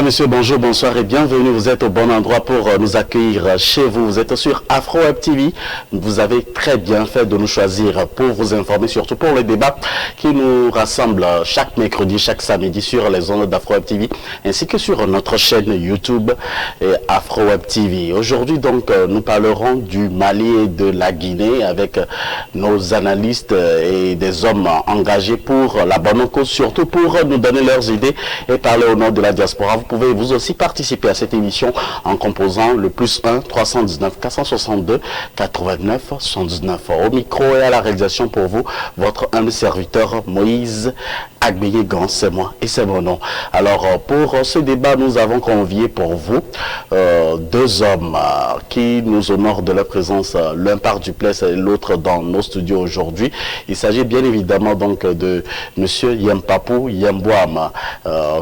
Mesdames, Messieurs, bonjour, bonsoir et bienvenue. Vous êtes au bon endroit pour nous accueillir chez vous. Vous êtes sur Afro Web TV. Vous avez très bien fait de nous choisir pour vous informer, surtout pour les débats qui nous rassemblent chaque mercredi, chaque samedi sur les ondes d'Afro Web TV, ainsi que sur notre chaîne YouTube Afro Web TV. Aujourd'hui, donc, nous parlerons du Mali et de la Guinée avec nos analystes et des hommes engagés pour la bonne cause, surtout pour nous donner leurs idées et parler au nom de la diaspora. Vous pouvez vous aussi participer à cette émission en composant le +1 319 462 89 79. Au micro et à la réalisation pour vous, votre humble serviteur Moïse Agbeyegan, c'est moi et c'est mon nom. Alors pour ce débat, nous avons convié pour vous deux hommes qui nous honorent de leur présence, l'un par Duplessis et l'autre dans nos studios aujourd'hui. Il s'agit bien évidemment donc de Monsieur Yampapou Yambouam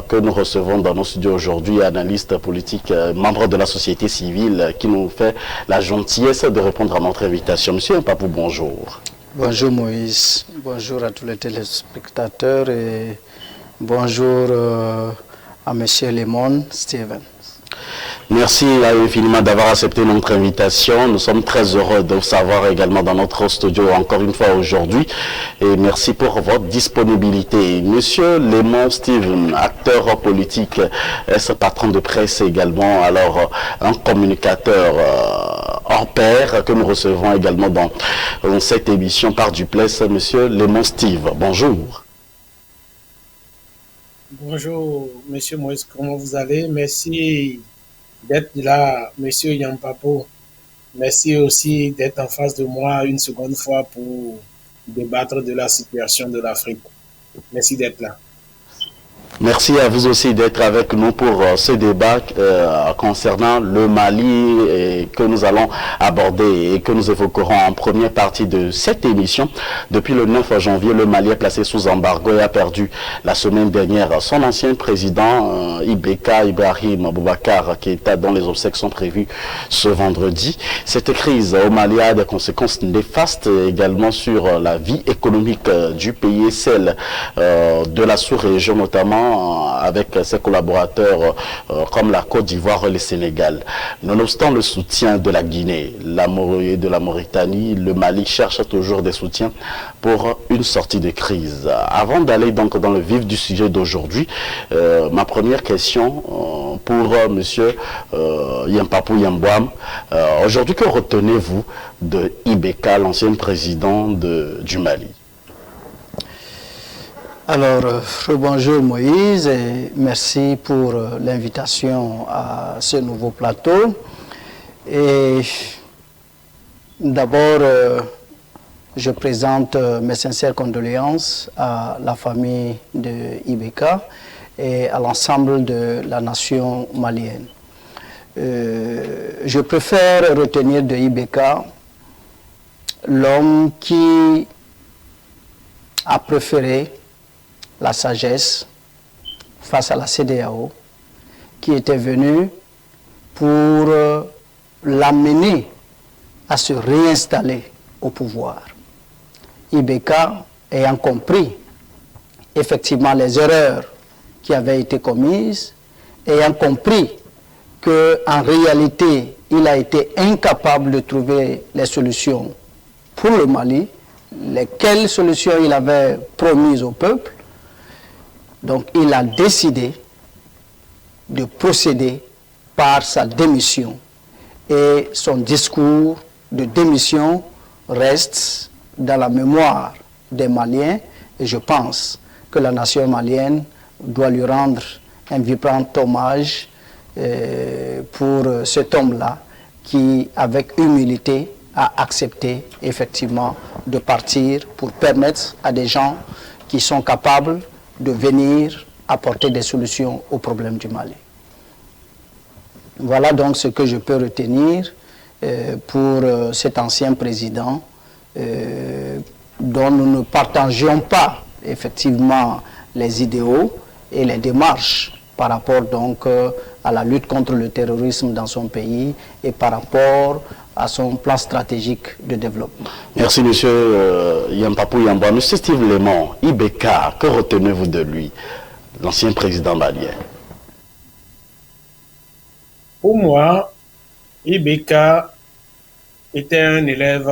que nous recevons dans nos studios aujourd'hui, analyste politique, membre de la société civile, qui nous fait la gentillesse de répondre à notre invitation. Monsieur Yampapou, bonjour. Bonjour Moïse, bonjour à tous les téléspectateurs et bonjour à Monsieur Lemon Steven. Merci infiniment d'avoir accepté notre invitation. Nous sommes très heureux de vous savoir également dans notre studio encore une fois aujourd'hui. Et merci pour votre disponibilité. Monsieur Lemon Steven, acteur politique, est patron de presse également, alors un communicateur hors pair que nous recevons également dans cette émission par Duplessis. Monsieur Lemon Steve, bonjour. Bonjour, Monsieur Moïse, comment vous allez? Merci d'être là, Monsieur Yampapou. Merci aussi d'être en face de moi une seconde fois pour débattre de la situation de l'Afrique. Merci d'être là. Merci à vous aussi d'être avec nous pour ce débat concernant le Mali que nous allons aborder et que nous évoquerons en première partie de cette émission. Depuis le 9 janvier, le Mali est placé sous embargo et a perdu la semaine dernière son ancien président Ibeka Ibrahim Boubacar Keïta, dont les obsèques sont prévues ce vendredi. Cette crise au Mali a des conséquences néfastes également sur la vie économique du pays et celle de la sous-région, notamment avec ses collaborateurs comme la Côte d'Ivoire et le Sénégal. Nonobstant le soutien de la Guinée et de la Mauritanie, le Mali cherche toujours des soutiens pour une sortie de crise. Avant d'aller donc dans le vif du sujet d'aujourd'hui, ma première question pour monsieur Yampapou Yambouam. Aujourd'hui, que retenez-vous de Ibeka, l'ancien président du Mali? Alors, bonjour Moïse et merci pour l'invitation à ce nouveau plateau. Et d'abord, je présente mes sincères condoléances à la famille de Ibeka et à l'ensemble de la nation malienne. Je préfère retenir de Ibeka l'homme qui a préféré la sagesse face à la CEDEAO, qui était venue pour l'amener à se réinstaller au pouvoir. Ibeka ayant compris effectivement les erreurs qui avaient été commises, ayant compris qu'en réalité, il a été incapable de trouver les solutions pour le Mali, lesquelles solutions il avait promises au peuple. Donc il a décidé de procéder par sa démission. Et son discours de démission reste dans la mémoire des Maliens. Et je pense que la nation malienne doit lui rendre un vibrant hommage pour cet homme-là qui, avec humilité, a accepté effectivement de partir pour permettre à des gens qui sont capables de venir apporter des solutions aux problèmes du Mali. Voilà donc ce que je peux retenir pour cet ancien président dont nous ne partagions pas effectivement les idéaux et les démarches par rapport donc à la lutte contre le terrorisme dans son pays et par rapport à son plan stratégique de développement. Merci monsieur Yampapou Yambouam. Monsieur Steve Lemon, Ibeka, que retenez-vous de lui, l'ancien président malien? Pour moi, Ibeka était un élève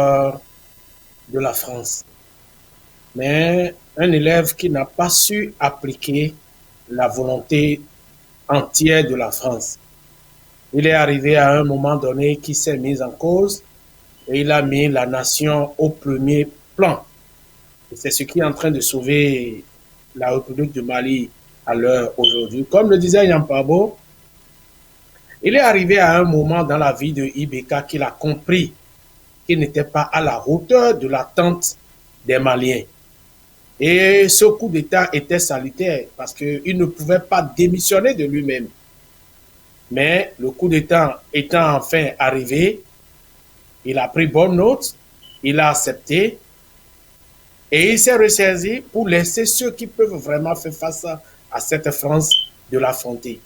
de la France, mais un élève qui n'a pas su appliquer la volonté entière de la France. Il est arrivé à un moment donné qui s'est mis en cause et il a mis la nation au premier plan. Et c'est ce qui est en train de sauver la République du Mali à l'heure aujourd'hui. Comme le disait Yampabo, il est arrivé à un moment dans la vie de Ibeka qu'il a compris qu'il n'était pas à la hauteur de l'attente des Maliens. Et ce coup d'État était salutaire parce qu'il ne pouvait pas démissionner de lui-même. Mais le coup d'État étant enfin arrivé, il a pris bonne note, il a accepté et il s'est ressaisi pour laisser ceux qui peuvent vraiment faire face à cette France de l'affronter.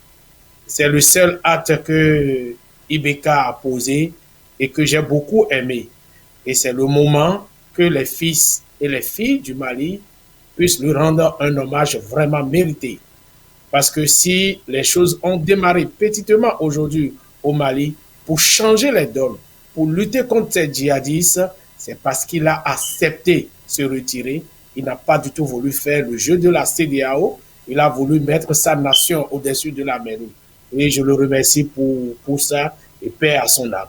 C'est le seul acte que Ibeka a posé et que j'ai beaucoup aimé. Et c'est le moment que les fils et les filles du Mali puissent lui rendre un hommage vraiment mérité. Parce que si les choses ont démarré petitement aujourd'hui au Mali pour changer les donnes, pour lutter contre ces djihadistes, c'est parce qu'il a accepté se retirer. Il n'a pas du tout voulu faire le jeu de la CEDEAO. Il a voulu mettre sa nation au-dessus de la mêlée. Et je le remercie pour ça et paix à son âme.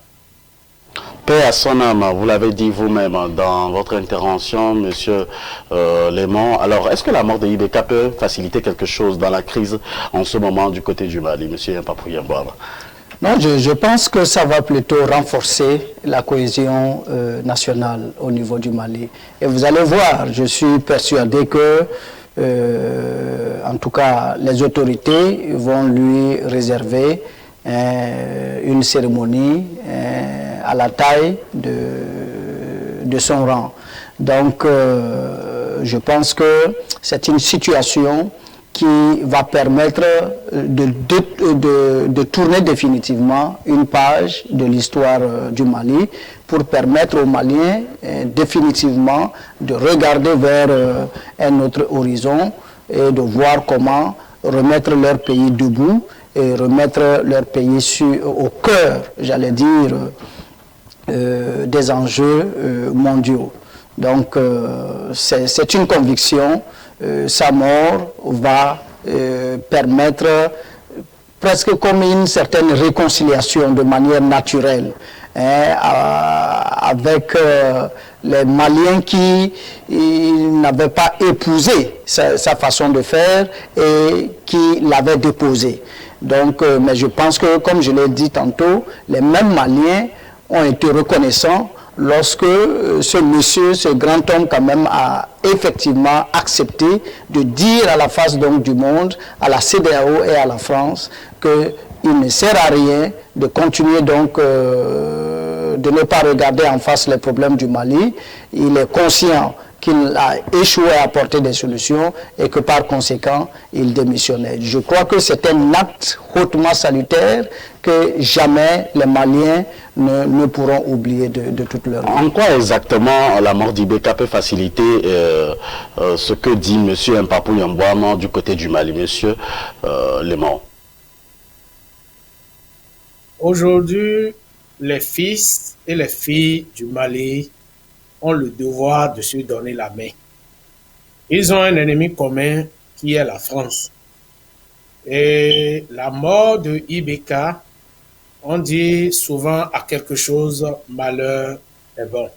Paix à son âme, vous l'avez dit vous-même dans votre intervention, monsieur Léman. Alors, est-ce que la mort de Ibeka peut faciliter quelque chose dans la crise en ce moment du côté du Mali, monsieur Yampapou Yambouaba? Non, je pense que ça va plutôt renforcer la cohésion nationale au niveau du Mali. Et vous allez voir, je suis persuadé que, en tout cas, les autorités vont lui réserver une cérémonie à la taille de son rang. Donc, je pense que c'est une situation qui va permettre de tourner définitivement une page de l'histoire du Mali pour permettre aux Maliens définitivement de regarder vers un autre horizon et de voir comment remettre leur pays debout et remettre leur pays au cœur, j'allais dire, des enjeux mondiaux. Donc, c'est une conviction. Sa mort va permettre presque comme une certaine réconciliation de manière naturelle avec les Maliens qui n'avaient pas épousé sa façon de faire et qui l'avaient déposé. Donc, mais je pense que, comme je l'ai dit tantôt, les mêmes Maliens ont été reconnaissants lorsque ce monsieur, ce grand homme quand même a effectivement accepté de dire à la face donc du monde, à la CEDEAO et à la France, qu'il ne sert à rien de continuer donc de ne pas regarder en face les problèmes du Mali. Il est conscient qu'il a échoué à apporter des solutions et que par conséquent, il démissionnait. Je crois que c'est un acte hautement salutaire que jamais les Maliens ne pourront oublier de toute leur vie. En quoi exactement la mort d'Ibeka peut faciliter ce que dit M. Yampapou Yambouaba du côté du Mali, M. Léman? Aujourd'hui, les fils et les filles du Mali ont le devoir de se donner la main. Ils ont un ennemi commun qui est la France. Et la mort de Ibeka, on dit souvent à quelque chose, malheur est bon.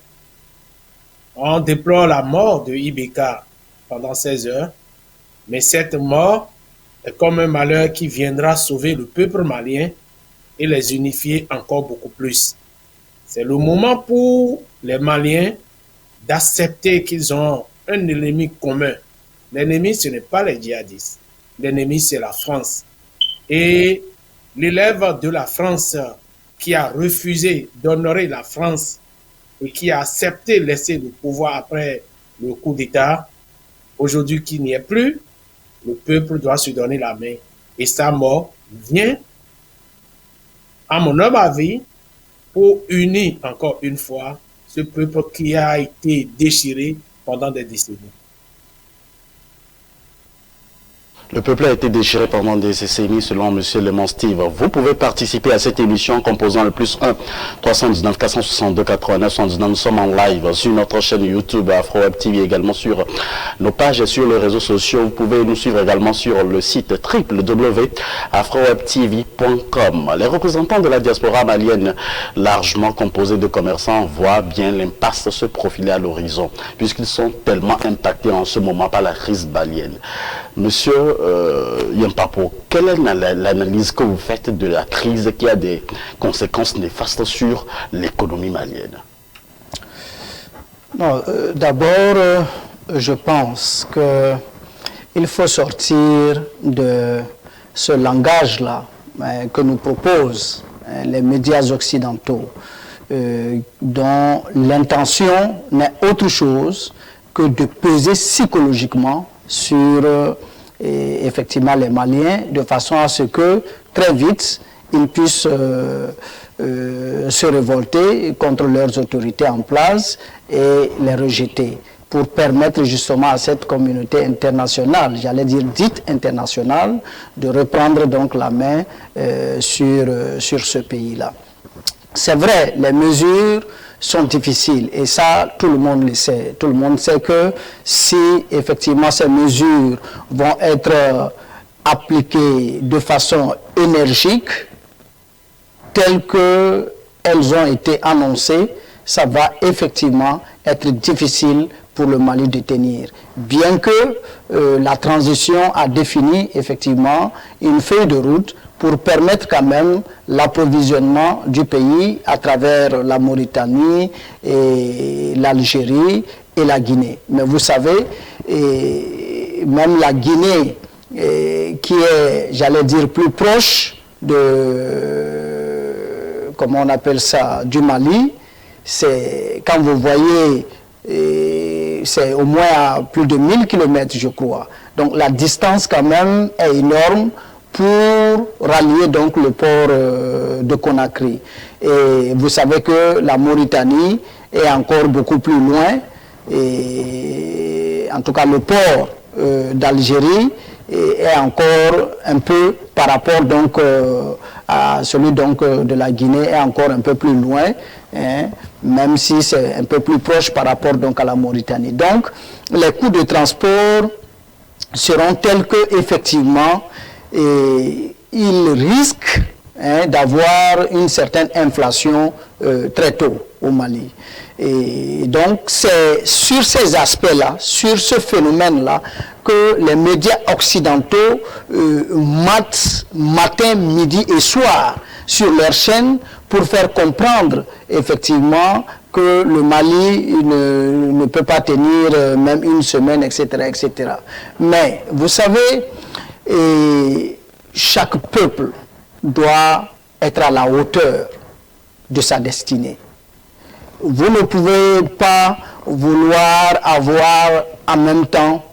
On déplore la mort de Ibeka pendant 16 heures, mais cette mort est comme un malheur qui viendra sauver le peuple malien et les unifier encore beaucoup plus. C'est le moment pour les Maliens d'accepter qu'ils ont un ennemi commun. L'ennemi, ce n'est pas les djihadistes. L'ennemi, c'est la France. Et l'élève de la France qui a refusé d'honorer la France et qui a accepté de laisser le pouvoir après le coup d'État, aujourd'hui qui n'y est plus, le peuple doit se donner la main. Et sa mort vient, à mon humble avis, pour unir encore une fois ce peuple qui a été déchiré pendant des décennies. Le peuple a été déchiré pendant des décennies selon M. Lemon Steve. Vous pouvez participer à cette émission en composant le plus 1 319 462 89 79. Nous sommes en live sur notre chaîne YouTube Afro Web TV, également sur nos pages et sur les réseaux sociaux. Vous pouvez nous suivre également sur le site www.afrowebtv.com. Les représentants de la diaspora malienne, largement composés de commerçants, voient bien l'impasse se profiler à l'horizon, puisqu'ils sont tellement impactés en ce moment par la crise malienne. Monsieur Yampapo, quelle est l'analyse que vous faites de la crise qui a des conséquences néfastes sur l'économie malienne? D'abord, je pense qu'il faut sortir de ce langage-là que nous proposent les médias occidentaux, dont l'intention n'est autre chose que de peser psychologiquement sur effectivement les Maliens, de façon à ce que très vite ils puissent se révolter contre leurs autorités en place et les rejeter, pour permettre justement à cette communauté internationale, j'allais dire dite internationale, de reprendre donc la main sur ce pays-là. C'est vrai, les mesures sont difficiles et ça, tout le monde le sait. Tout le monde sait que si effectivement ces mesures vont être appliquées de façon énergique, telles qu'elles ont été annoncées, ça va effectivement être difficile pour le Mali de tenir. Bien que la transition a défini effectivement une feuille de route pour permettre quand même l'approvisionnement du pays à travers la Mauritanie et l'Algérie et la Guinée. Mais vous savez, même la Guinée, qui est, j'allais dire, plus proche de, comment on appelle ça, du Mali, c'est, quand vous voyez, c'est au moins à plus de 1000 km, je crois. Donc la distance quand même est énorme pour rallier donc le port de Conakry. Et vous savez que la Mauritanie est encore beaucoup plus loin, et en tout cas le port d'Algérie est encore un peu, par rapport donc à celui donc de la Guinée, est encore un peu plus loin, hein, même si c'est un peu plus proche par rapport donc à la Mauritanie. Donc les coûts de transport seront tels que effectivement il risque d'avoir une certaine inflation très tôt au Mali. Et donc c'est sur ces aspects-là, sur ce phénomène-là, que les médias occidentaux matin, midi et soir sur leur chaîne pour faire comprendre effectivement que le Mali ne peut pas tenir même une semaine, etc., etc. Mais vous savez, chaque peuple doit être à la hauteur de sa destinée. Vous ne pouvez pas vouloir avoir en même temps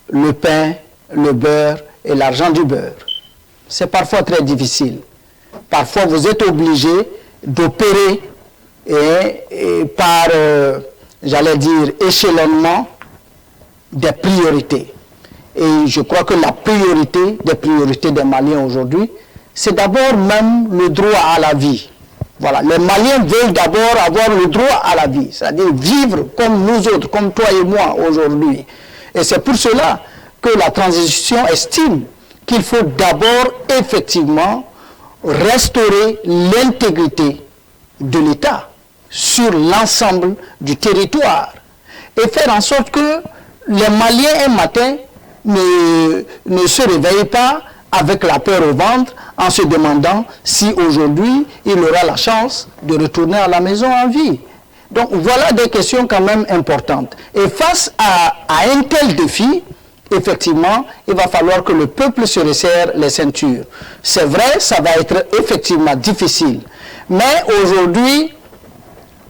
le pain, le beurre et l'argent du beurre. C'est parfois très difficile. Parfois, vous êtes obligé d'opérer par, j'allais dire, échelonnement des priorités. Et je crois que la priorité des priorités des Maliens aujourd'hui, c'est d'abord même le droit à la vie. Voilà, les Maliens veulent d'abord avoir le droit à la vie, c'est-à-dire vivre comme nous autres, comme toi et moi aujourd'hui. Et c'est pour cela que la transition estime qu'il faut d'abord effectivement restaurer l'intégrité de l'État sur l'ensemble du territoire et faire en sorte que les Maliens un matin ne se réveillent pas avec la peur au ventre en se demandant si aujourd'hui il aura la chance de retourner à la maison en vie. Donc voilà des questions quand même importantes. Et face à un tel défi, effectivement, il va falloir que le peuple se resserre les ceintures. C'est vrai, ça va être effectivement difficile. Mais aujourd'hui,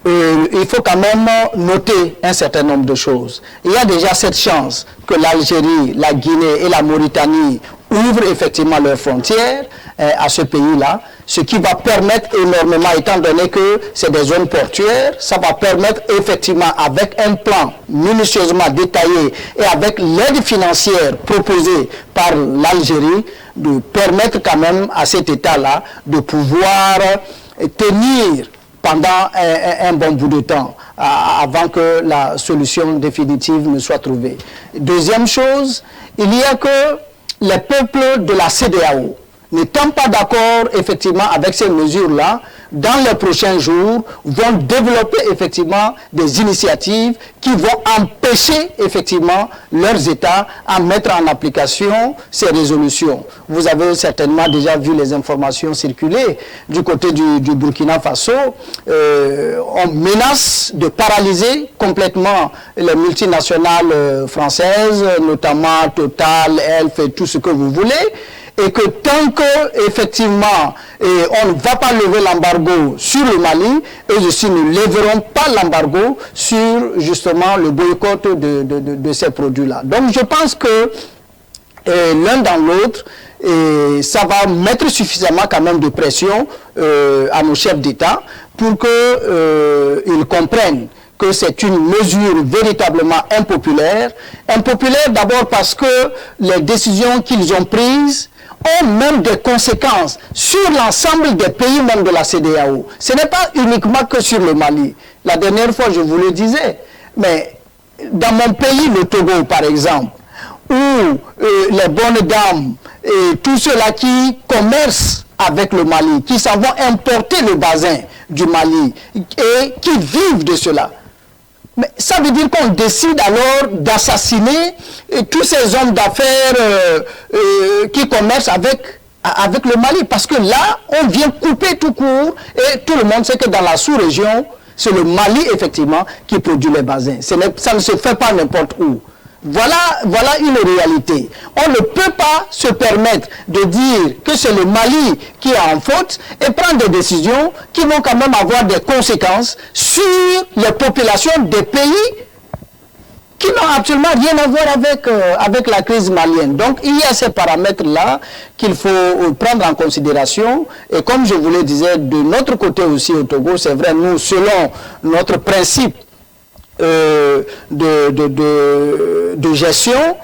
il faut quand même noter un certain nombre de choses. Il y a déjà cette chance que l'Algérie, la Guinée et la Mauritanie ouvrent effectivement leurs frontières à ce pays-là, ce qui va permettre énormément, étant donné que c'est des zones portuaires, ça va permettre effectivement, avec un plan minutieusement détaillé et avec l'aide financière proposée par l'Algérie, de permettre quand même à cet État-là de pouvoir tenir pendant un bon bout de temps, avant que la solution définitive ne soit trouvée. Deuxième chose, il y a que les peuples de la CEDEAO, n'étant pas d'accord effectivement avec ces mesures-là, dans les prochains jours, vont développer effectivement des initiatives qui vont empêcher effectivement leurs États à mettre en application ces résolutions. Vous avez certainement déjà vu les informations circuler du côté du Burkina Faso. On menace de paralyser complètement les multinationales françaises, notamment Total, Elf et tout ce que vous voulez. Et que tant que, effectivement, on ne va pas lever l'embargo sur le Mali, et aussi ne lèveront pas l'embargo sur, justement, le boycott de ces produits-là. Donc, je pense que l'un dans l'autre, ça va mettre suffisamment quand même de pression à nos chefs d'État pour qu'ils comprennent que c'est une mesure véritablement impopulaire. Impopulaire d'abord parce que les décisions qu'ils ont prises ont même des conséquences sur l'ensemble des pays même de la CEDEAO. Ce n'est pas uniquement que sur le Mali. La dernière fois, je vous le disais, mais dans mon pays, le Togo par exemple, où les bonnes dames et tous ceux-là qui commercent avec le Mali, qui s'en vont importer le bazin du Mali et qui vivent de cela. Mais ça veut dire qu'on décide alors d'assassiner tous ces hommes d'affaires qui commercent avec le Mali. Parce que là, on vient couper tout court et tout le monde sait que dans la sous-région, c'est le Mali, effectivement, qui produit les bazins. Ça ne se fait pas n'importe où. Voilà une réalité. On ne peut pas se permettre de dire que c'est le Mali qui est en faute et prendre des décisions qui vont quand même avoir des conséquences sur les populations des pays qui n'ont absolument rien à voir avec la crise malienne. Donc il y a ces paramètres-là qu'il faut prendre en considération. Et comme je vous le disais, de notre côté aussi au Togo, c'est vrai, nous, selon notre principe de gestion,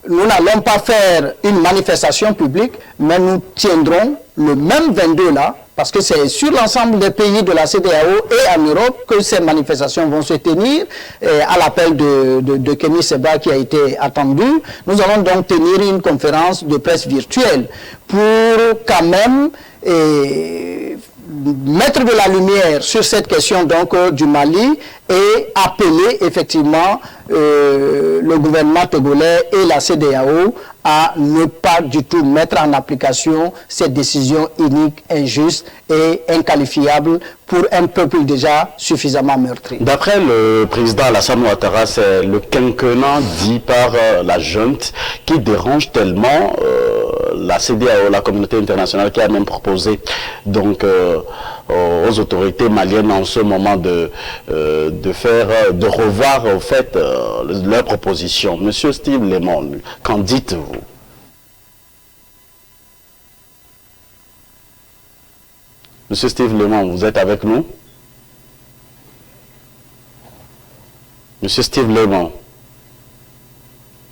nous n'allons pas faire une manifestation publique, mais nous tiendrons le même 22 là, parce que c'est sur l'ensemble des pays de la CEDEAO et en Europe que ces manifestations vont se tenir, à l'appel de Kémy Séba qui a été attendu. Nous allons donc tenir une conférence de presse virtuelle pour quand même mettre de la lumière sur cette question donc du Mali et appeler effectivement le gouvernement togolais et la CEDEAO à ne pas du tout mettre en application cette décision inique, injuste et inqualifiable pour un peuple déjà suffisamment meurtri. D'après le président Alassane Ouattara, c'est le quinquennat dit par la junte qui dérange tellement la CEDEAO, la communauté internationale, qui a même proposé donc aux autorités maliennes en ce moment de revoir au fait leurs propositions. Monsieur Steve Lemon, qu'en dites-vous? Monsieur Steve Lemon, vous êtes avec nous? Monsieur Steve Lemon.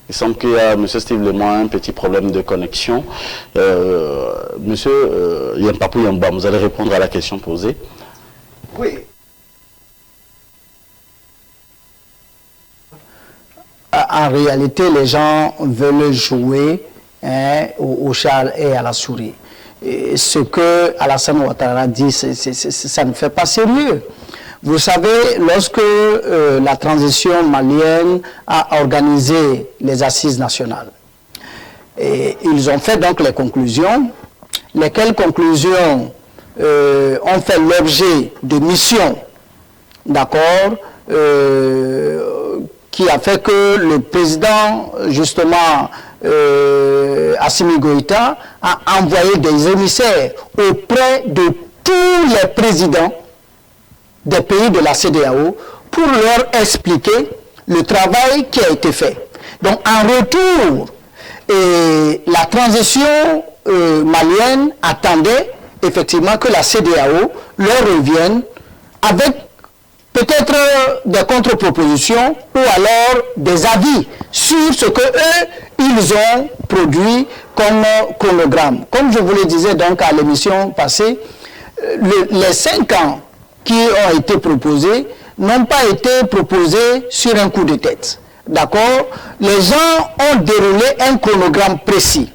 Il semble qu'il y a, monsieur Steve Lemon, un petit problème de connexion. Monsieur Yampapou Yamba, vous allez répondre à la question posée. Oui. En réalité, les gens veulent jouer au chat et à la souris. Et ce que Alassane Ouattara dit, ça ne fait pas sérieux. Vous savez, lorsque la transition malienne a organisé les assises nationales, et ils ont fait donc les conclusions, lesquelles conclusions ont fait l'objet de missions, d'accord, qui a fait que le président, justement, Assimi Goïta, a envoyé des émissaires auprès de tous les présidents des pays de la CEDEAO pour leur expliquer le travail qui a été fait. Donc en retour, la transition malienne attendait effectivement que la CEDEAO leur revienne avec peut-être des contre-propositions ou alors des avis sur ce que eux, ils ont produit comme chronogramme. Comme je vous le disais donc à l'émission passée, les 5 ans qui ont été proposés n'ont pas été proposés sur un coup de tête. D'accord? Les gens ont déroulé un chronogramme précis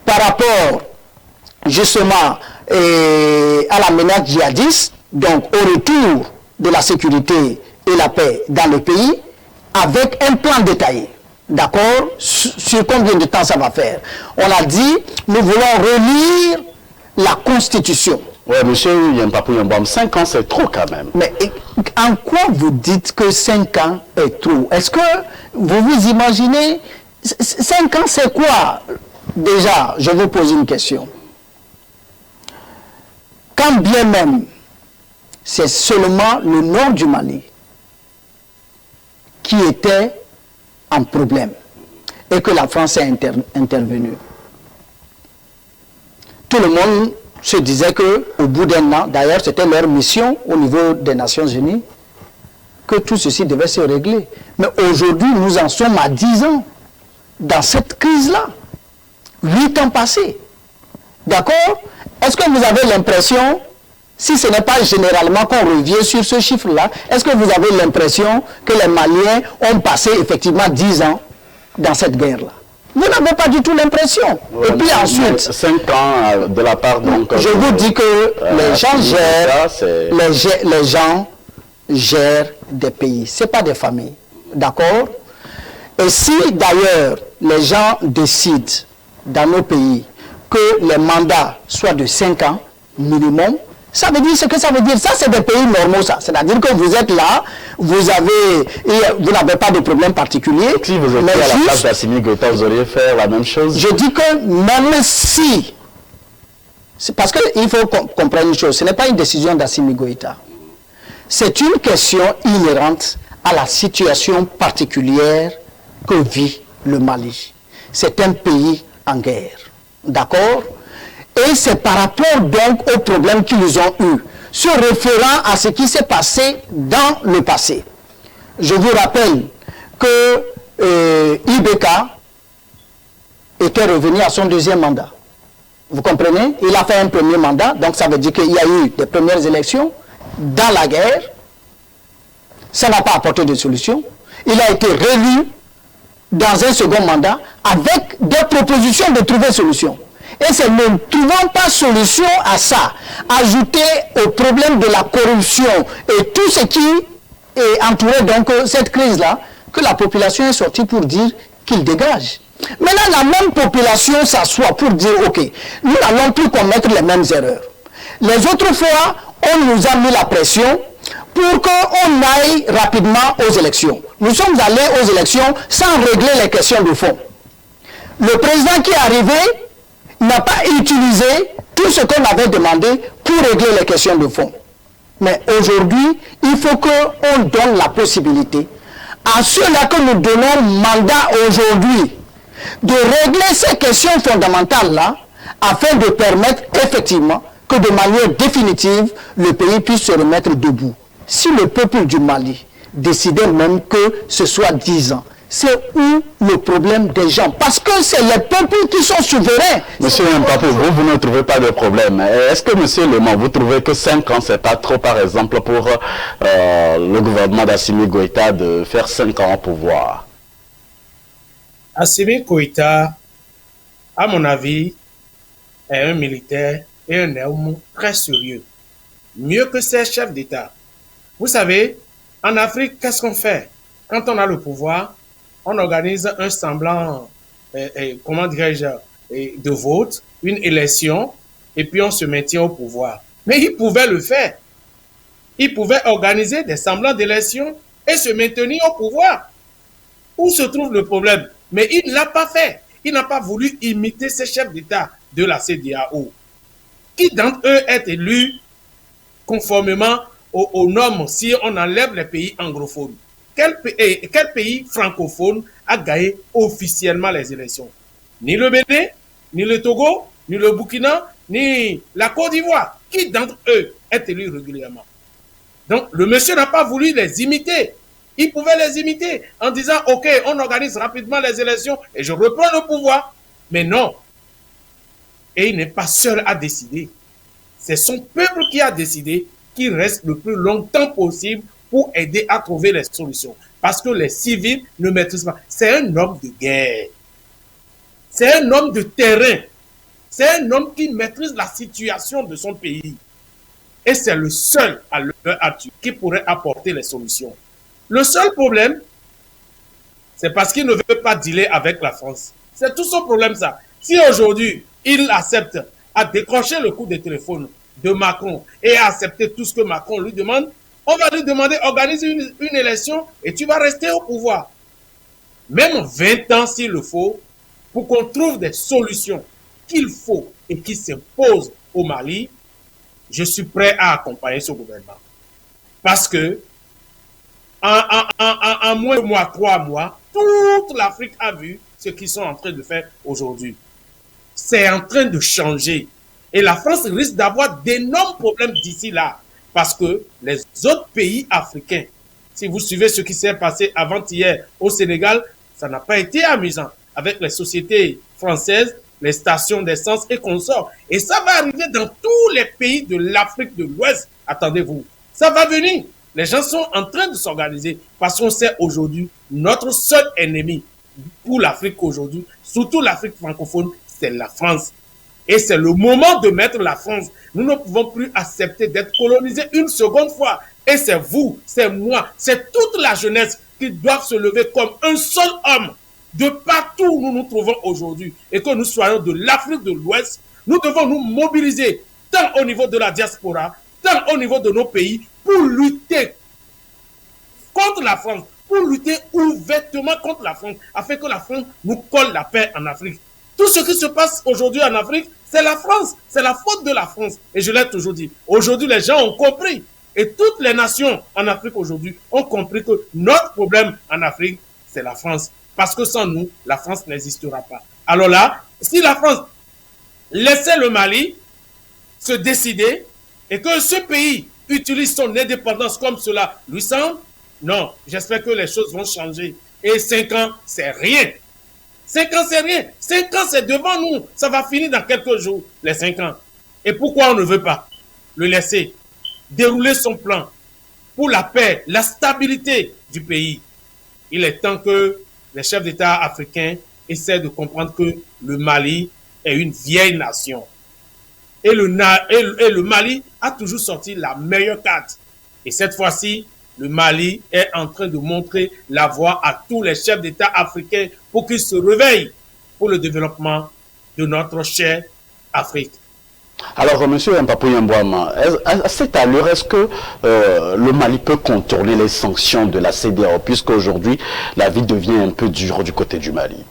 par rapport justement à la menace djihadiste, donc au retour de la sécurité et la paix dans le pays, avec un plan détaillé. D'accord? Sur combien de temps ça va faire? On a dit, nous voulons relire la Constitution. Oui, monsieur Yampapou Yambam, 5 ans c'est trop quand même. Mais en quoi vous dites que 5 ans est trop? Est-ce que vous vous imaginez, 5 ans c'est quoi? Déjà, je vous pose une question. Quand bien même c'est seulement le nord du Mali qui était en problème et que la France est intervenue, tout le monde se disait qu'au bout d'un an, d'ailleurs c'était leur mission au niveau des Nations Unies, que tout ceci devait se régler. Mais aujourd'hui, nous en sommes à 10 ans dans cette crise-là. 8 ans passés. D'accord? Est-ce que vous avez l'impression, si ce n'est pas généralement qu'on revient sur ce chiffre-là, est-ce que vous avez l'impression que les Maliens ont passé effectivement 10 ans dans cette guerre-là? Vous n'avez pas du tout l'impression. Et puis ensuite, 5 ans de la part donc... Je vous dis que les gens gèrent, les gens gèrent des pays. Ce n'est pas des familles. D'accord? Et si d'ailleurs les gens décident dans nos pays que les mandats soient de 5 ans minimum, ça veut dire ce que ça veut dire. Ça, c'est des pays normaux, ça. C'est-à-dire que vous êtes là, vous n'avez pas de problème particulier. Si vous étiez à la place d'Assimi Goïta, vous auriez fait la même chose? Je dis que même si... C'est parce qu'il faut comprendre une chose. Ce n'est pas une décision d'Assimi Goïta. C'est une question inhérente à la situation particulière que vit le Mali. C'est un pays en guerre. D'accord? Et c'est par rapport donc aux problèmes qu'ils ont eus, se référant à ce qui s'est passé dans le passé. Je vous rappelle que IBK était revenu à son 2e mandat. Vous comprenez? Il a fait un premier mandat, donc ça veut dire qu'il y a eu des premières élections dans la guerre. Ça n'a pas apporté de solution. Il a été réélu dans un second mandat avec des propositions de trouver solution. Et c'est ne trouvant pas solution à ça, ajouté au problème de la corruption et tout ce qui est entouré donc cette crise-là, que la population est sortie pour dire qu'il dégage. Maintenant, la même population s'assoit pour dire, ok, nous n'allons plus commettre les mêmes erreurs. Les autres fois, on nous a mis la pression pour qu'on aille rapidement aux élections. Nous sommes allés aux élections sans régler les questions de fond. Le président qui est arrivé n'a pas utilisé tout ce qu'on avait demandé pour régler les questions de fond. Mais aujourd'hui, il faut qu'on donne la possibilité à ceux-là que nous donnons mandat aujourd'hui de régler ces questions fondamentales-là afin de permettre effectivement que de manière définitive, le pays puisse se remettre debout. Si le peuple du Mali décidait même que ce soit 10 ans, c'est où le problème des gens? Parce que c'est les peuples qui sont souverains. Monsieur Yampapou, vous ne trouvez pas de problème. Est-ce que, monsieur Leman, vous trouvez que 5 ans, c'est pas trop, par exemple, pour le gouvernement d'Assimi Goïta de faire 5 ans au pouvoir? Assimi Goïta, à mon avis, est un militaire et un homme très sérieux. Mieux que ses chefs d'État. Vous savez, en Afrique, qu'est-ce qu'on fait? Quand on a le pouvoir, on organise un semblant, comment dirais-je, de vote, une élection, et puis on se maintient au pouvoir. Mais il pouvait le faire. Il pouvait organiser des semblants d'élection et se maintenir au pouvoir. Où se trouve le problème? Mais il ne l'a pas fait. Il n'a pas voulu imiter ces chefs d'État de la CEDEAO. Qui d'entre eux est élu conformément aux normes si on enlève les pays anglophones? Quel pays francophone a gagné officiellement les élections? Ni le Bénin, ni le Togo, ni le Burkina, ni la Côte d'Ivoire. Qui d'entre eux est élu régulièrement? Donc, le monsieur n'a pas voulu les imiter. Il pouvait les imiter en disant, OK, on organise rapidement les élections et je reprends le pouvoir. Mais non. Et il n'est pas seul à décider. C'est son peuple qui a décidé qu'il reste le plus longtemps possible pour aider à trouver les solutions. Parce que les civils ne maîtrisent pas. C'est un homme de guerre. C'est un homme de terrain. C'est un homme qui maîtrise la situation de son pays. Et c'est le seul à l'heure actuelle qui pourrait apporter les solutions. Le seul problème, c'est parce qu'il ne veut pas dealer avec la France. C'est tout son problème, ça. Si aujourd'hui, il accepte à décrocher le coup de téléphone de Macron et à accepter tout ce que Macron lui demande, on va lui demander, organise une élection et tu vas rester au pouvoir. Même 20 ans s'il le faut, pour qu'on trouve des solutions qu'il faut et qui s'imposent au Mali, je suis prêt à accompagner ce gouvernement. Parce que en moins de mois, 3 mois, toute l'Afrique a vu ce qu'ils sont en train de faire aujourd'hui. C'est en train de changer. Et la France risque d'avoir d'énormes problèmes d'ici là. Parce que les autres pays africains, si vous suivez ce qui s'est passé avant-hier au Sénégal, ça n'a pas été amusant. Avec les sociétés françaises, les stations d'essence et consorts. Et ça va arriver dans tous les pays de l'Afrique de l'Ouest. Attendez-vous. Ça va venir. Les gens sont en train de s'organiser parce qu'on sait aujourd'hui, notre seul ennemi pour l'Afrique aujourd'hui, surtout l'Afrique francophone, c'est la France. Et c'est le moment de mettre la France. Nous ne pouvons plus accepter d'être colonisés une seconde fois. Et c'est vous, c'est moi, c'est toute la jeunesse qui doivent se lever comme un seul homme. De partout où nous nous trouvons aujourd'hui et que nous soyons de l'Afrique de l'Ouest, nous devons nous mobiliser tant au niveau de la diaspora, tant au niveau de nos pays pour lutter contre la France, pour lutter ouvertement contre la France, afin que la France nous colle la paix en Afrique. Tout ce qui se passe aujourd'hui en Afrique, c'est la France, c'est la faute de la France. Et je l'ai toujours dit. Aujourd'hui, les gens ont compris. Et toutes les nations en Afrique aujourd'hui ont compris que notre problème en Afrique, c'est la France. Parce que sans nous, la France n'existera pas. Alors là, si la France laissait le Mali se décider et que ce pays utilise son indépendance comme cela lui semble, non, j'espère que les choses vont changer. Et 5 ans, c'est rien. 5 ans, c'est rien. 5 ans, c'est devant nous. Ça va finir dans quelques jours, les 5 ans. Et pourquoi on ne veut pas le laisser dérouler son plan pour la paix, la stabilité du pays? Il est temps que les chefs d'État africains essaient de comprendre que le Mali est une vieille nation. Et le Mali a toujours sorti la meilleure carte. Et cette fois-ci, le Mali est en train de montrer la voie à tous les chefs d'État africains pour qu'ils se réveillent pour le développement de notre chère Afrique. Alors, M. Mpapou Yambouama, à cette allure, est-ce que le Mali peut contourner les sanctions de la CEDEAO, puisqu'aujourd'hui, la vie devient un peu dure du côté du Mali?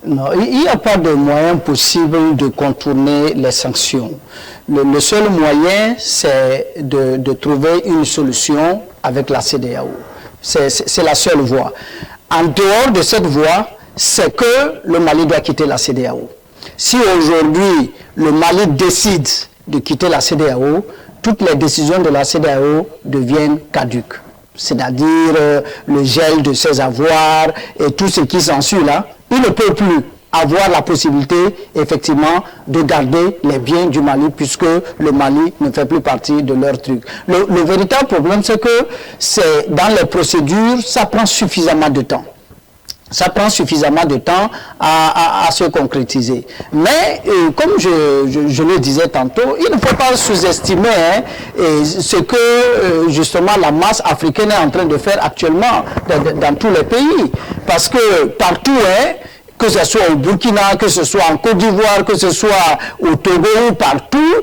Non, il n'y a pas de moyen possible de contourner les sanctions. Le seul moyen, c'est de trouver une solution avec la CEDEAO. C'est la seule voie. En dehors de cette voie, c'est que le Mali doit quitter la CEDEAO. Si aujourd'hui, le Mali décide de quitter la CEDEAO, toutes les décisions de la CEDEAO deviennent caduques. C'est-à-dire le gel de ses avoirs et tout ce qui s'ensuit là, il ne peut plus avoir la possibilité, effectivement, de garder les biens du Mali, puisque le Mali ne fait plus partie de leur truc. Le véritable problème, c'est que dans les procédures, ça prend suffisamment de temps. Ça prend suffisamment de temps à se concrétiser. Mais, comme je le disais tantôt, il ne faut pas sous-estimer ce que, justement, la masse africaine est en train de faire actuellement dans tous les pays. Parce que partout, que ce soit au Burkina, que ce soit en Côte d'Ivoire, que ce soit au Togo, partout,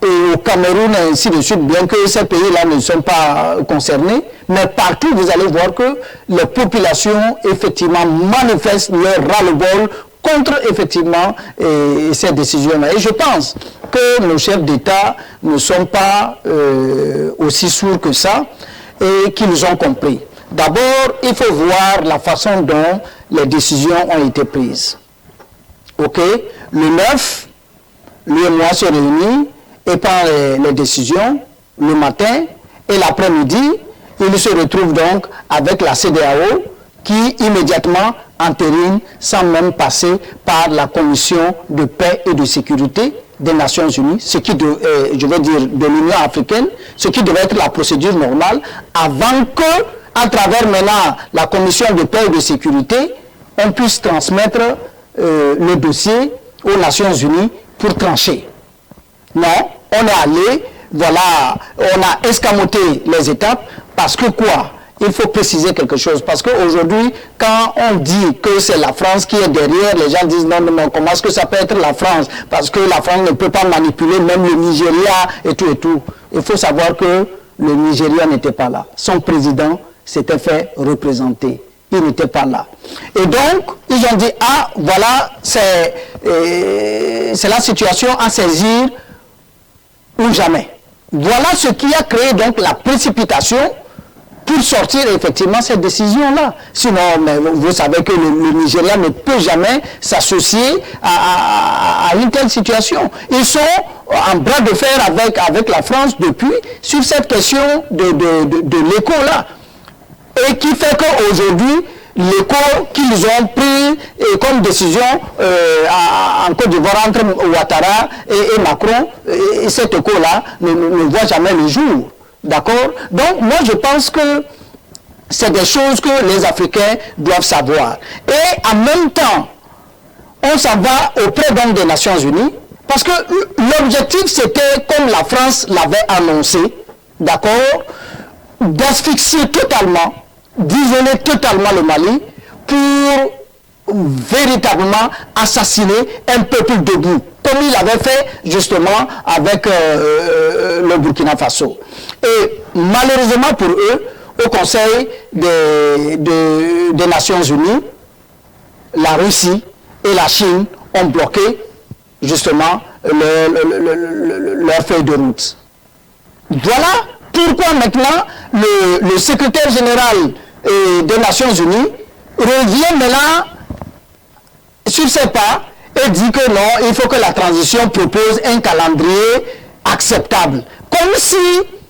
et au Cameroun, et ainsi de suite, bien que ces pays-là ne sont pas concernés, mais partout, vous allez voir que les populations, effectivement, manifestent leur ras-le-bol contre, effectivement, ces décisions-là. Et je pense que nos chefs d'État ne sont pas aussi sourds que ça et qu'ils ont compris. D'abord, il faut voir la façon dont les décisions ont été prises. OK? Le 9, l'UEMOA se réunit et prend les décisions le matin et l'après-midi, il se retrouve donc avec la CEDEAO qui immédiatement entérine sans même passer par la Commission de paix et de sécurité des Nations Unies, ce qui, je veux dire, de l'Union africaine, ce qui devait être la procédure normale, avant que, à travers maintenant la Commission de paix et de sécurité, on puisse transmettre le dossier aux Nations Unies pour trancher. Non, on est allé, voilà, on a escamoté les étapes, parce que quoi? Il faut préciser quelque chose, parce qu'aujourd'hui, quand on dit que c'est la France qui est derrière, les gens disent non, non, non, comment est-ce que ça peut être la France? Parce que la France ne peut pas manipuler même le Nigeria et tout et tout. Il faut savoir que le Nigeria n'était pas là. Son président s'était fait représenter. Il n'était pas là. Et donc, ils ont dit, ah, voilà, c'est la situation à saisir ou jamais. Voilà ce qui a créé donc la précipitation pour sortir effectivement cette décision-là. Sinon, mais vous savez que le Nigeria ne peut jamais s'associer à une telle situation. Ils sont en bras de fer avec la France depuis sur cette question de l'écho-là. Et qui fait qu'aujourd'hui, l'écho qu'ils ont pris comme décision en Côte d'Ivoire entre Ouattara et Macron, et cet écho-là ne voit jamais le jour. D'accord? Donc, moi, je pense que c'est des choses que les Africains doivent savoir. Et en même temps, on s'en va auprès donc des Nations Unies, parce que l'objectif, c'était, comme la France l'avait annoncé, d'accord, d'asphyxier totalement, d'isoler totalement le Mali pour véritablement assassiner un peuple debout, comme il avait fait justement avec le Burkina Faso. Et malheureusement pour eux, au Conseil des Nations Unies, la Russie et la Chine ont bloqué justement leur feuille de route. Voilà pourquoi maintenant le secrétaire général des Nations Unies revient maintenant sur ses pas et dit que non, il faut que la transition propose un calendrier acceptable. Comme si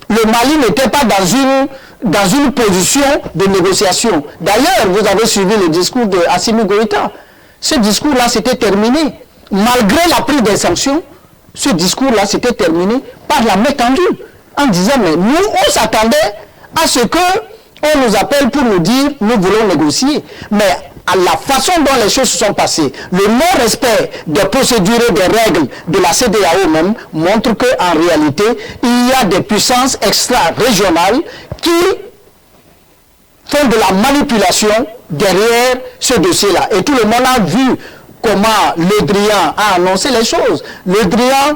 le Mali n'était pas dans une position de négociation. D'ailleurs, vous avez suivi le discours de Assimi Goïta. Ce discours-là, c'était terminé. Malgré la prise des sanctions, ce discours-là, c'était terminé par la main tendue. En disant, mais nous, on s'attendait à ce qu'on nous appelle pour nous dire, nous voulons négocier. Mais à la façon dont les choses se sont passées, le non-respect des procédures et des règles de la CEDEAO même montre qu'en réalité, il y a des puissances extra-régionales qui font de la manipulation derrière ce dossier-là. Et tout le monde a vu comment Le Drian a annoncé les choses. Le Drian,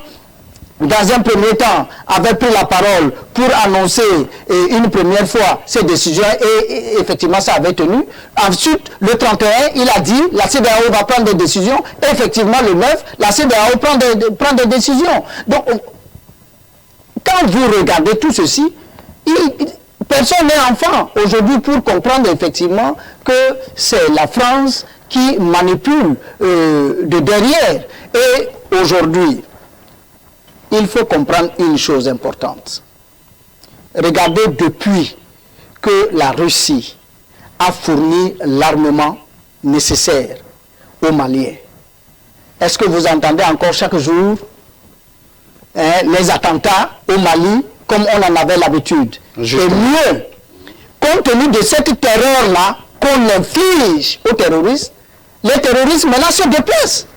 dans un premier temps, avait pris la parole pour annoncer une première fois ses décisions et effectivement ça avait tenu. Ensuite, le 31, il a dit la CEDEAO va prendre des décisions. Effectivement, le 9, la CEDEAO prend des décisions. Donc, quand vous regardez tout ceci, personne n'est enfant aujourd'hui pour comprendre effectivement que c'est la France qui manipule de derrière. Et aujourd'hui, il faut comprendre une chose importante. Regardez, depuis que la Russie a fourni l'armement nécessaire aux Maliens, est-ce que vous entendez encore chaque jour les attentats au Mali comme on en avait l'habitude? Et mieux, compte tenu de cette terreur-là qu'on inflige aux terroristes, les terroristes maintenant se déplacent.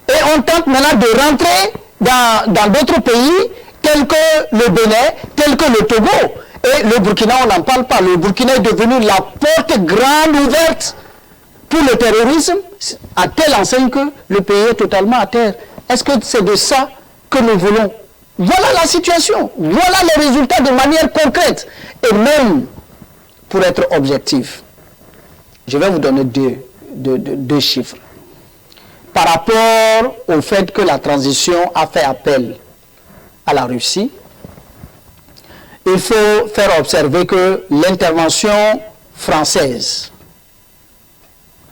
Et on tente maintenant de rentrer dans d'autres pays, tels que le Bénin, tels que le Togo. Et le Burkina, on n'en parle pas. Le Burkina est devenu la porte grande ouverte pour le terrorisme, à telle enseigne que le pays est totalement à terre. Est-ce que c'est de ça que nous voulons? Voilà la situation. Voilà les résultats de manière concrète. Et même, pour être objectif, je vais vous donner deux chiffres. Par rapport au fait que la transition a fait appel à la Russie, il faut faire observer que l'intervention française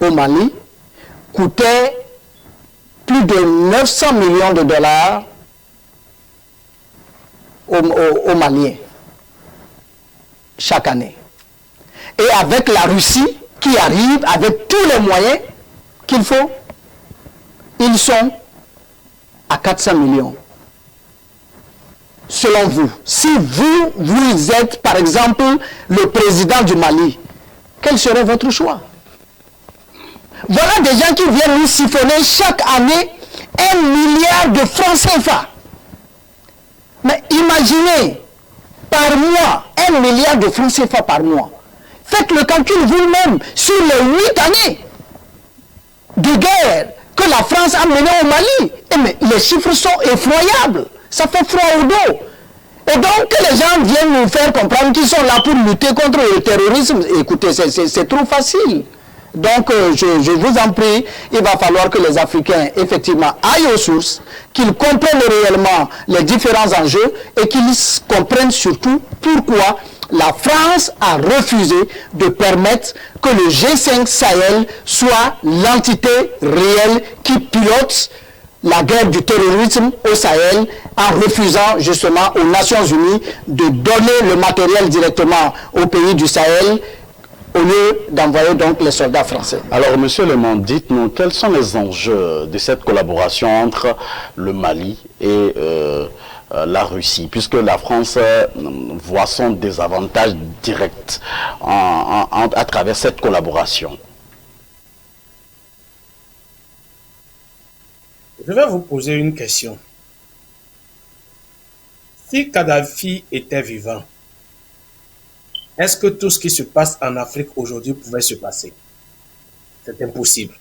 au Mali coûtait plus de 900 millions de dollars aux Maliens chaque année. Et avec la Russie qui arrive avec tous les moyens qu'il faut, ils sont à 400 millions. Selon vous, si vous êtes par exemple le président du Mali, quel serait votre choix? Voilà des gens qui viennent nous siphonner chaque année 1 milliard de francs CFA. Mais imaginez, par mois, 1 milliard de francs CFA par mois. Faites le calcul vous-même sur les 8 années de guerre que la France a menées au Mali. Et mais les chiffres sont effroyables. Ça fait froid au dos. Et donc, que les gens viennent nous faire comprendre qu'ils sont là pour lutter contre le terrorisme, écoutez, c'est trop facile. Donc, je vous en prie, il va falloir que les Africains, effectivement, aillent aux sources, qu'ils comprennent réellement les différents enjeux et qu'ils comprennent surtout pourquoi la France a refusé de permettre que le G5 Sahel soit l'entité réelle qui pilote la guerre du terrorisme au Sahel en refusant justement aux Nations Unies de donner le matériel directement aux pays du Sahel au lieu d'envoyer donc les soldats français. Alors, Monsieur Lemond, dites-nous, quels sont les enjeux de cette collaboration entre le Mali et la Russie, puisque la France voit son désavantage direct à travers cette collaboration? Je vais vous poser une question. Si Kadhafi était vivant, est-ce que tout ce qui se passe en Afrique aujourd'hui pouvait se passer? C'est impossible.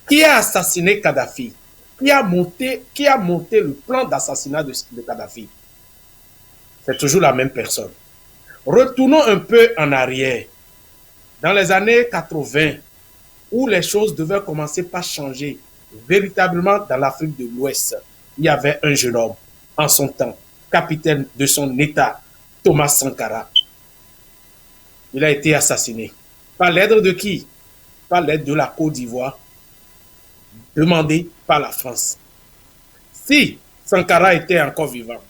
Qui a assassiné Kadhafi? Qui a monté le plan d'assassinat de Kadhafi? C'est toujours la même personne. Retournons un peu en arrière. Dans les années 80, où les choses devaient commencer par changer véritablement dans l'Afrique de l'Ouest, il y avait un jeune homme, en son temps, capitaine de son État, Thomas Sankara. Il a été assassiné. Par l'aide de qui? Par l'aide de la Côte d'Ivoire, demandée par la France. Si Sankara était encore vivant,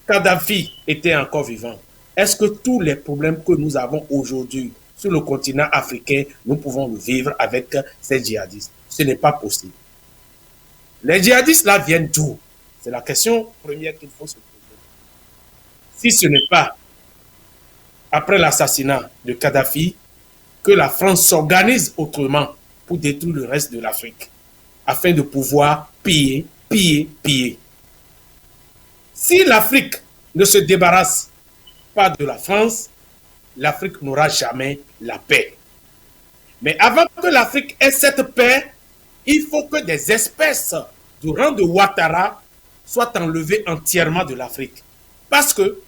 Kadhafi était encore vivant, est-ce que tous les problèmes que nous avons aujourd'hui sur le continent africain, nous pouvons le vivre avec ces djihadistes? Ce n'est pas possible. Les djihadistes là viennent d'où? C'est la question première qu'il faut se poser. Si ce n'est pas après l'assassinat de Kadhafi que la France s'organise autrement pour détruire le reste de l'Afrique, afin de pouvoir piller. Si l'Afrique ne se débarrasse pas de la France, l'Afrique n'aura jamais la paix. Mais avant que l'Afrique ait cette paix, il faut que des espèces du rang de Ouattara soient enlevées entièrement de l'Afrique. Parce que,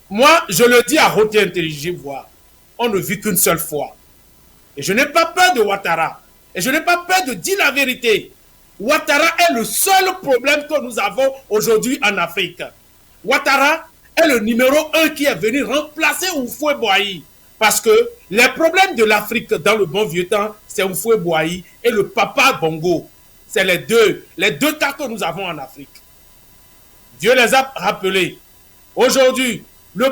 moi, je le dis à haute et intelligible voix, on ne vit qu'une seule fois. Et je n'ai pas peur de Ouattara. Et je n'ai pas peur de dire la vérité. Ouattara est le seul problème que nous avons aujourd'hui en Afrique. Ouattara est le numéro 1 qui est venu remplacer Houphouët-Boigny. Parce que les problèmes de l'Afrique dans le bon vieux temps, c'est Houphouët-Boigny et le papa Bongo. C'est les deux cas que nous avons en Afrique. Dieu les a rappelés. Aujourd'hui, le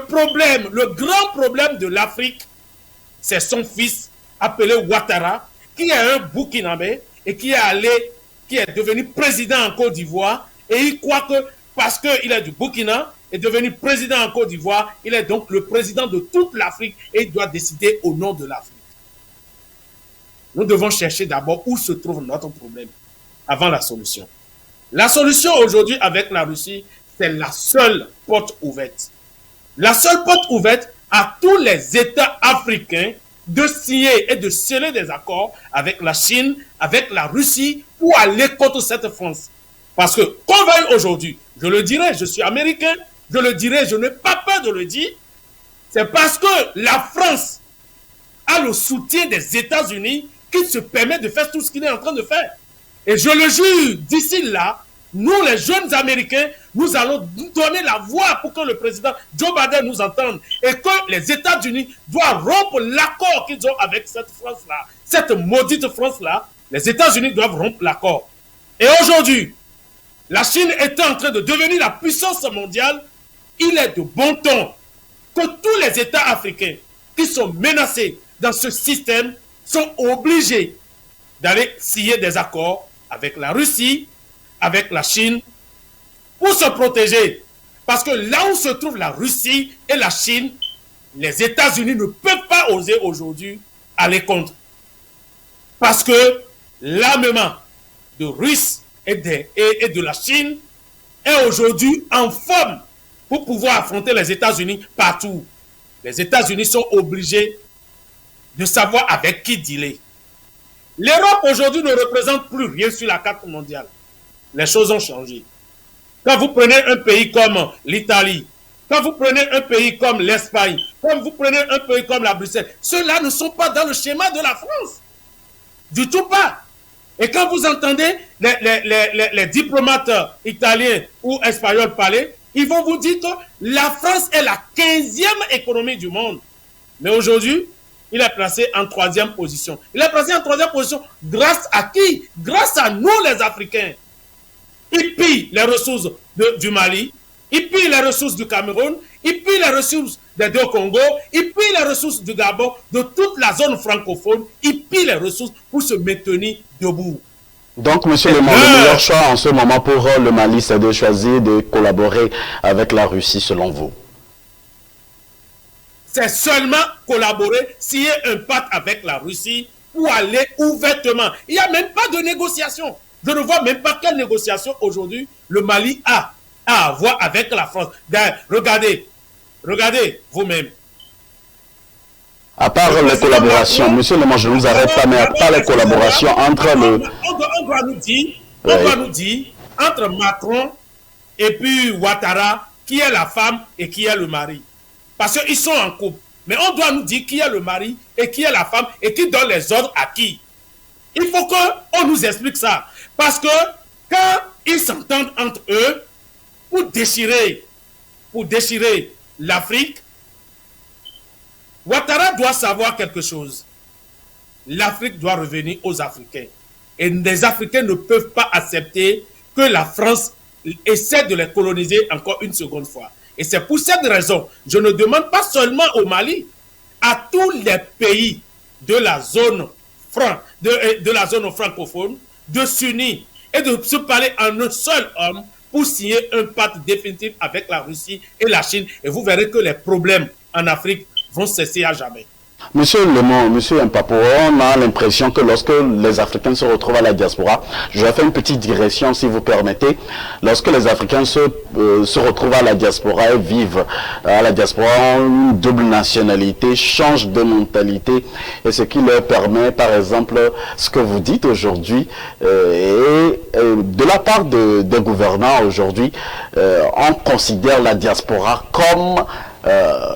grand problème de l'Afrique, c'est son fils appelé Ouattara, qui est un Burkinabé et qui est devenu président en Côte d'Ivoire. Et il croit que parce qu'il est du Burkina, est devenu président en Côte d'Ivoire, il est donc le président de toute l'Afrique et il doit décider au nom de l'Afrique. Nous devons chercher d'abord où se trouve notre problème avant la solution. La solution aujourd'hui avec la Russie, c'est la seule porte ouverte. La seule porte ouverte à tous les États africains de signer et de sceller des accords avec la Chine, avec la Russie, pour aller contre cette France. Parce que, qu'on veuille aujourd'hui, je le dirai, je suis américain, je le dirai, je n'ai pas peur de le dire, c'est parce que la France a le soutien des États-Unis qui se permet de faire tout ce qu'il est en train de faire. Et je le jure, d'ici là, nous les jeunes Américains, nous allons donner la voix pour que le président Joe Biden nous entende et que les États-Unis doivent rompre l'accord qu'ils ont avec cette France-là, cette maudite France-là. Les États-Unis doivent rompre l'accord. Et aujourd'hui, la Chine est en train de devenir la puissance mondiale, il est de bon ton que tous les États africains qui sont menacés dans ce système sont obligés d'aller signer des accords avec la Russie, avec la Chine, pour se protéger. Parce que là où se trouvent la Russie et la Chine, les États-Unis ne peuvent pas oser aujourd'hui aller contre. Parce que l'armement de Russes et de la Chine est aujourd'hui en forme pour pouvoir affronter les États-Unis partout. Les États-Unis sont obligés de savoir avec qui dealer. L'Europe aujourd'hui ne représente plus rien sur la carte mondiale. Les choses ont changé. Quand vous prenez un pays comme l'Italie, quand vous prenez un pays comme l'Espagne, quand vous prenez un pays comme la Bruxelles, ceux-là ne sont pas dans le schéma de la France. Du tout pas. Et quand vous entendez les diplomates italiens ou espagnols parler, ils vont vous dire que la France est la 15e économie du monde. Mais aujourd'hui, il est placé en 3e position. Il est placé en 3e position grâce à qui? Grâce à nous les Africains. Il pille les ressources du Mali, il pille les ressources du Cameroun, il pille les ressources des deux Congo, il pille les ressources du Gabon, de toute la zone francophone, il pille les ressources pour se maintenir debout. Donc, monsieur le meilleur choix en ce moment pour le Mali, c'est de choisir de collaborer avec la Russie, selon vous? C'est seulement collaborer, signer un pacte avec la Russie pour aller ouvertement. Il n'y a même pas de négociation. Je ne vois même pas quelle négociation aujourd'hui le Mali a à avoir avec la France. Regardez vous-même. À part les collaborations, monsieur le je ne vous arrête pas, mais à part les collaborations entre le... On doit nous dire, entre Macron et puis Ouattara, qui est la femme et qui est le mari. Parce qu'ils sont en couple. Mais on doit nous dire qui est le mari et qui est la femme et qui donne les ordres à qui. Il faut qu'on nous explique ça. Parce que quand ils s'entendent entre eux pour déchirer l'Afrique, Ouattara doit savoir quelque chose. L'Afrique doit revenir aux Africains. Et les Africains ne peuvent pas accepter que la France essaie de les coloniser encore une seconde fois. Et c'est pour cette raison, je ne demande pas seulement au Mali, à tous les pays de la zone francophone, de s'unir et de se parler en un seul homme pour signer un pacte définitif avec la Russie et la Chine. Et vous verrez que les problèmes en Afrique vont cesser à jamais. Monsieur Lemon, monsieur Mpapo, on a l'impression que lorsque les Africains se retrouvent à la diaspora, je vais faire une petite digression si vous permettez, lorsque les Africains se retrouvent à la diaspora et vivent à la diaspora, ont une double nationalité, changent de mentalité, et ce qui leur permet, par exemple, ce que vous dites aujourd'hui, de la part des gouvernants aujourd'hui, on considère la diaspora comme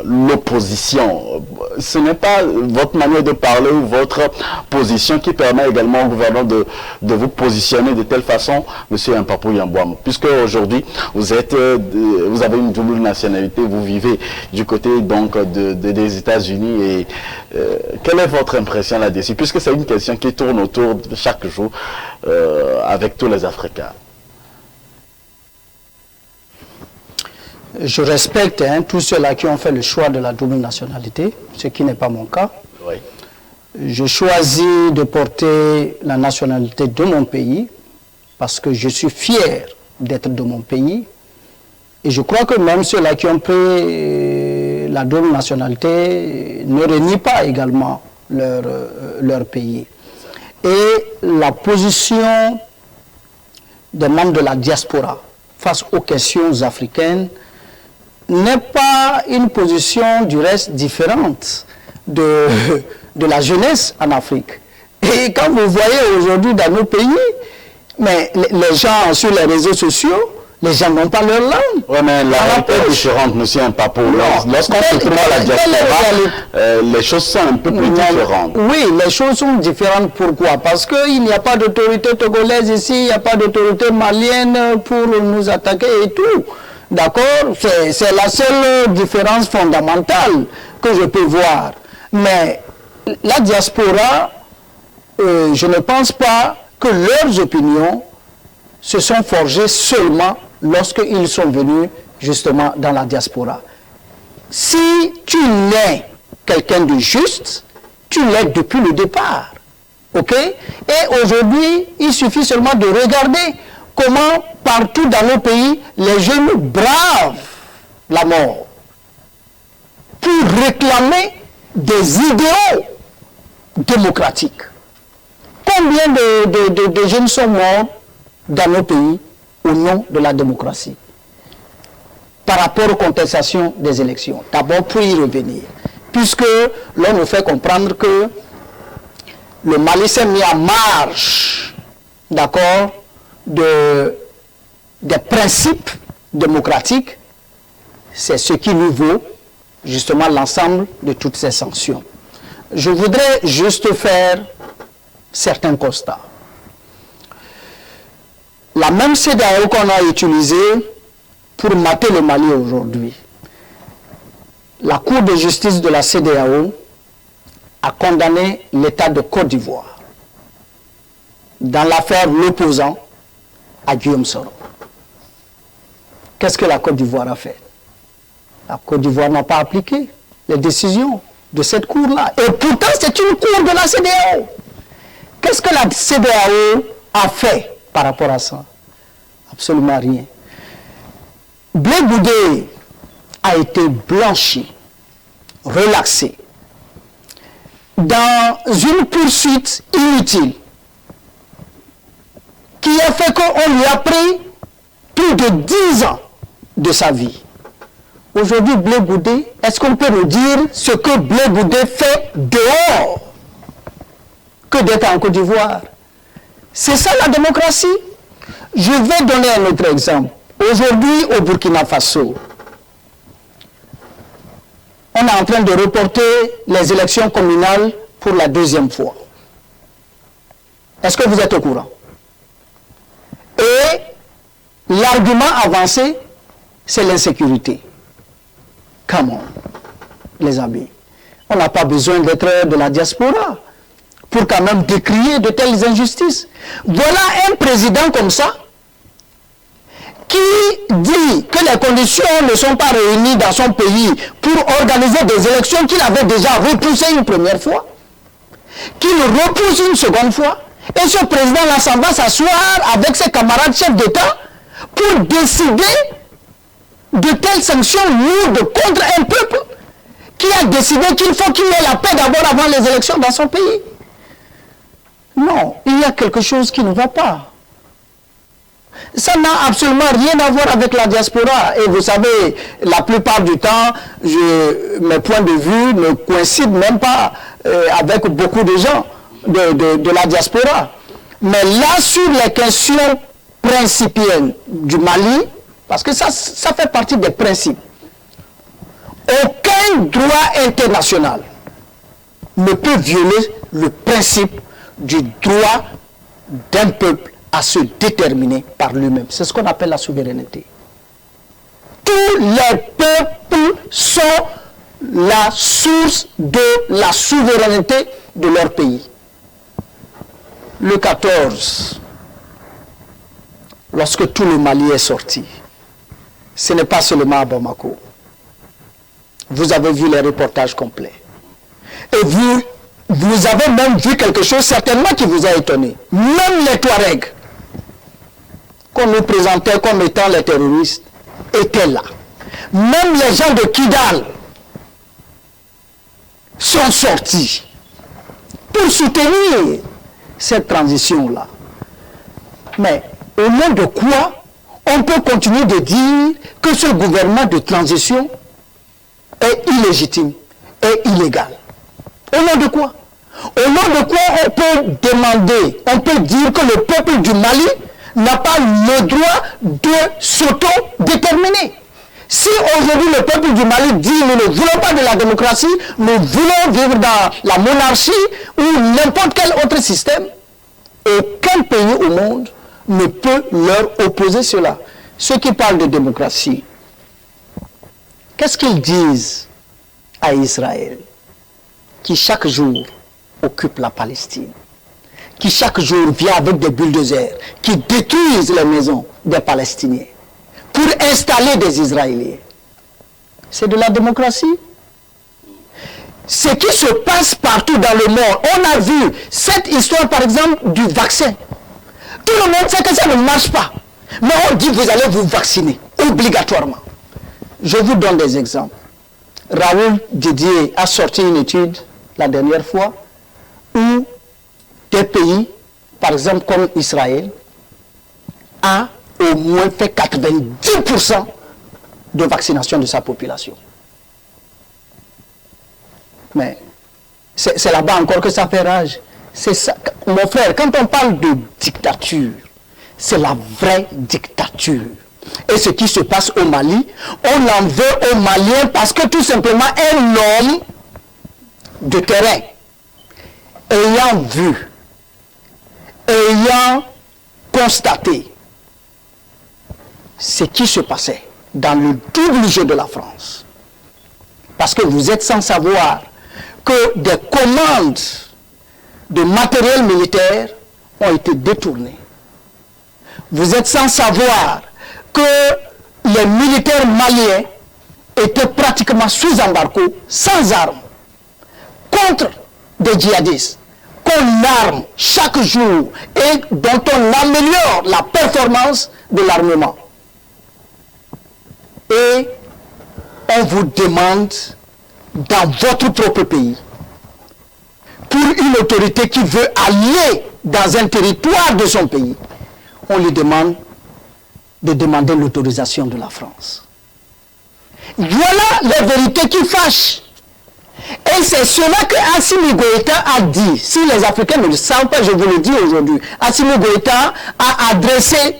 l'opposition. Ce n'est pas votre manière de parler ou votre position qui permet également au gouvernement de vous positionner de telle façon, monsieur Mpapo Yambouam, puisque aujourd'hui vous avez une double nationalité, vous vivez du côté donc des États-Unis, et quelle est votre impression là-dessus, puisque c'est une question qui tourne autour de chaque jour avec tous les Africains? Je respecte tous ceux-là qui ont fait le choix de la double nationalité, ce qui n'est pas mon cas. Oui. Je choisis de porter la nationalité de mon pays parce que je suis fier d'être de mon pays. Et je crois que même ceux-là qui ont pris la double nationalité ne renient pas également leur pays. Et la position des membres de la diaspora face aux questions africaines n'est pas une position du reste différente de la jeunesse en Afrique. Et quand vous voyez aujourd'hui dans nos pays, mais les gens sur les réseaux sociaux, les gens n'ont pas leur langue. Oui, mais la réalité est différente, monsieur Mpapo. Lorsqu'on se trouve à la diaspora, les choses sont un peu plus différentes. Oui, les choses sont différentes. Pourquoi? Parce qu'il n'y a pas d'autorité togolaise ici, il n'y a pas d'autorité malienne pour nous attaquer et tout. D'accord? C'est la seule différence fondamentale que je peux voir. Mais la diaspora, je ne pense pas que leurs opinions se sont forgés seulement lorsqu'ils sont venus justement dans la diaspora. Si tu nais quelqu'un de juste, tu l'es depuis le départ. Ok? Et aujourd'hui, il suffit seulement de regarder comment partout dans nos pays, les jeunes bravent la mort pour réclamer des idéaux démocratiques. Combien de jeunes sont morts dans nos pays au nom de la démocratie par rapport aux contestations des élections? D'abord, pour y revenir, puisque l'on nous fait comprendre que le Mali s'est mis en marge, d'accord, des principes démocratiques, c'est ce qui nous vaut justement l'ensemble de toutes ces sanctions. Je voudrais juste faire certains constats. La même CEDEAO qu'on a utilisée pour mater le Mali aujourd'hui, la Cour de justice de la CEDEAO a condamné l'État de Côte d'Ivoire dans l'affaire l'opposant à Guillaume Soro. Qu'est-ce que la Côte d'Ivoire a fait? La Côte d'Ivoire n'a pas appliqué les décisions de cette cour-là. Et pourtant, c'est une cour de la CEDEAO. Qu'est-ce que la CEDEAO a fait par rapport à ça? Absolument rien. Blé Goudé a été blanchi, relaxé, dans une poursuite inutile qui a fait qu'on lui a pris plus de 10 ans de sa vie. Aujourd'hui, Blé Goudé, est-ce qu'on peut nous dire ce que Blé Goudé fait dehors que d'être en Côte d'Ivoire? C'est ça la démocratie. Je vais donner un autre exemple. Aujourd'hui, au Burkina Faso, on est en train de reporter les élections communales pour la 2e fois. Est-ce que vous êtes au courant? Et l'argument avancé, c'est l'insécurité. Come on, les amis. On n'a pas besoin d'être de la diaspora pour quand même décrier de telles injustices. Voilà un président comme ça qui dit que les conditions ne sont pas réunies dans son pays pour organiser des élections qu'il avait déjà repoussées une première fois, qu'il repousse une seconde fois, et ce président-là s'en va s'asseoir avec ses camarades chefs d'État pour décider de telles sanctions lourdes contre un peuple qui a décidé qu'il faut qu'il ait la paix d'abord avant les élections dans son pays. Non, il y a quelque chose qui ne va pas. Ça n'a absolument rien à voir avec la diaspora. Et vous savez, la plupart du temps, mes points de vue ne coïncident même pas avec beaucoup de gens de la diaspora. Mais là, sur les questions principielles du Mali, parce que ça fait partie des principes, aucun droit international ne peut violer le principe du droit d'un peuple à se déterminer par lui-même. C'est ce qu'on appelle la souveraineté. Tous les peuples sont la source de la souveraineté de leur pays. Le 14, lorsque tout le Mali est sorti, ce n'est pas seulement à Bamako. Vous avez vu les reportages complets. Et vous avez même vu quelque chose certainement qui vous a étonné. Même les Touaregs, qu'on nous présentait comme étant les terroristes, étaient là. Même les gens de Kidal sont sortis pour soutenir cette transition-là. Mais au nom de quoi on peut continuer de dire que ce gouvernement de transition est illégitime, est illégal? Au nom de quoi? Au nom de quoi on peut demander, on peut dire que le peuple du Mali n'a pas le droit de s'auto-déterminer? Si aujourd'hui le peuple du Mali dit nous ne voulons pas de la démocratie, nous voulons vivre dans la monarchie ou n'importe quel autre système, aucun pays au monde ne peut leur opposer cela. Ceux qui parlent de démocratie, qu'est-ce qu'ils disent à Israël, qui chaque jour occupe la Palestine, qui chaque jour vient avec des bulldozers, qui détruisent les maisons des Palestiniens pour installer des Israéliens. C'est de la démocratie. Ce qui se passe partout dans le monde, on a vu cette histoire par exemple du vaccin. Tout le monde sait que ça ne marche pas. Mais on dit vous allez vous vacciner, obligatoirement. Je vous donne des exemples. Raoul Didier a sorti une étude la dernière fois où des pays, par exemple comme Israël, a au moins fait 90% de vaccination de sa population. Mais c'est là-bas encore que ça fait rage. C'est ça. Mon frère, quand on parle de dictature, c'est la vraie dictature. Et ce qui se passe au Mali, on en veut aux Maliens parce que tout simplement un homme de terrain, ayant vu, ayant constaté ce qui se passait dans le double jeu de la France, parce que vous êtes sans savoir que des commandes de matériel militaire ont été détournées. Vous êtes sans savoir que les militaires maliens étaient pratiquement sous embargo, sans armes, contre des djihadistes, qu'on arme chaque jour et dont on améliore la performance de l'armement. Et on vous demande, dans votre propre pays, pour une autorité qui veut aller dans un territoire de son pays, on lui demande de demander l'autorisation de la France. Voilà les vérités qui fâchent. Et c'est cela que Assimi Goïta a dit. Si les Africains ne le savent pas, je vous le dis aujourd'hui. Assimi Goïta a adressé,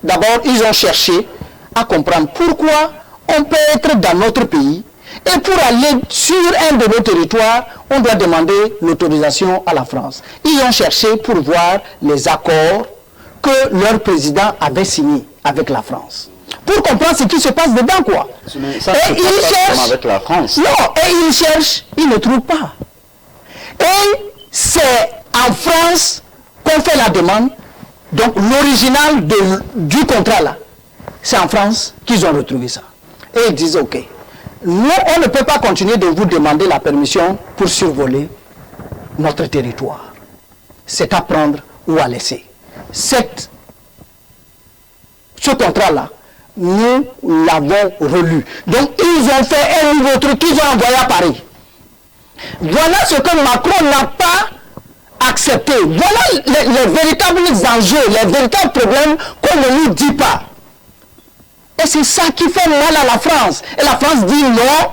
d'abord ils ont cherché à comprendre pourquoi on peut être dans notre pays et pour aller sur un de nos territoires, on doit demander l'autorisation à la France. Ils ont cherché pour voir les accords que leur président avait signés avec la France. Pour comprendre ce qui se passe dedans, quoi. Ça et ils cherchent avec la France. Non, et ils cherchent, ils ne trouvent pas. Et c'est en France qu'on fait la demande. Donc l'original du contrat là, c'est en France qu'ils ont retrouvé ça. Et ils disent ok, nous on ne peut pas continuer de vous demander la permission pour survoler notre territoire. C'est à prendre ou à laisser. Ce contrat là, nous l'avons relu. Donc ils ont fait un nouveau truc qu'ils ont envoyé à Paris. Voilà ce que Macron n'a pas accepté. Voilà les véritables enjeux, les véritables problèmes qu'on ne nous dit pas. Et c'est ça qui fait mal à la France. Et la France dit non,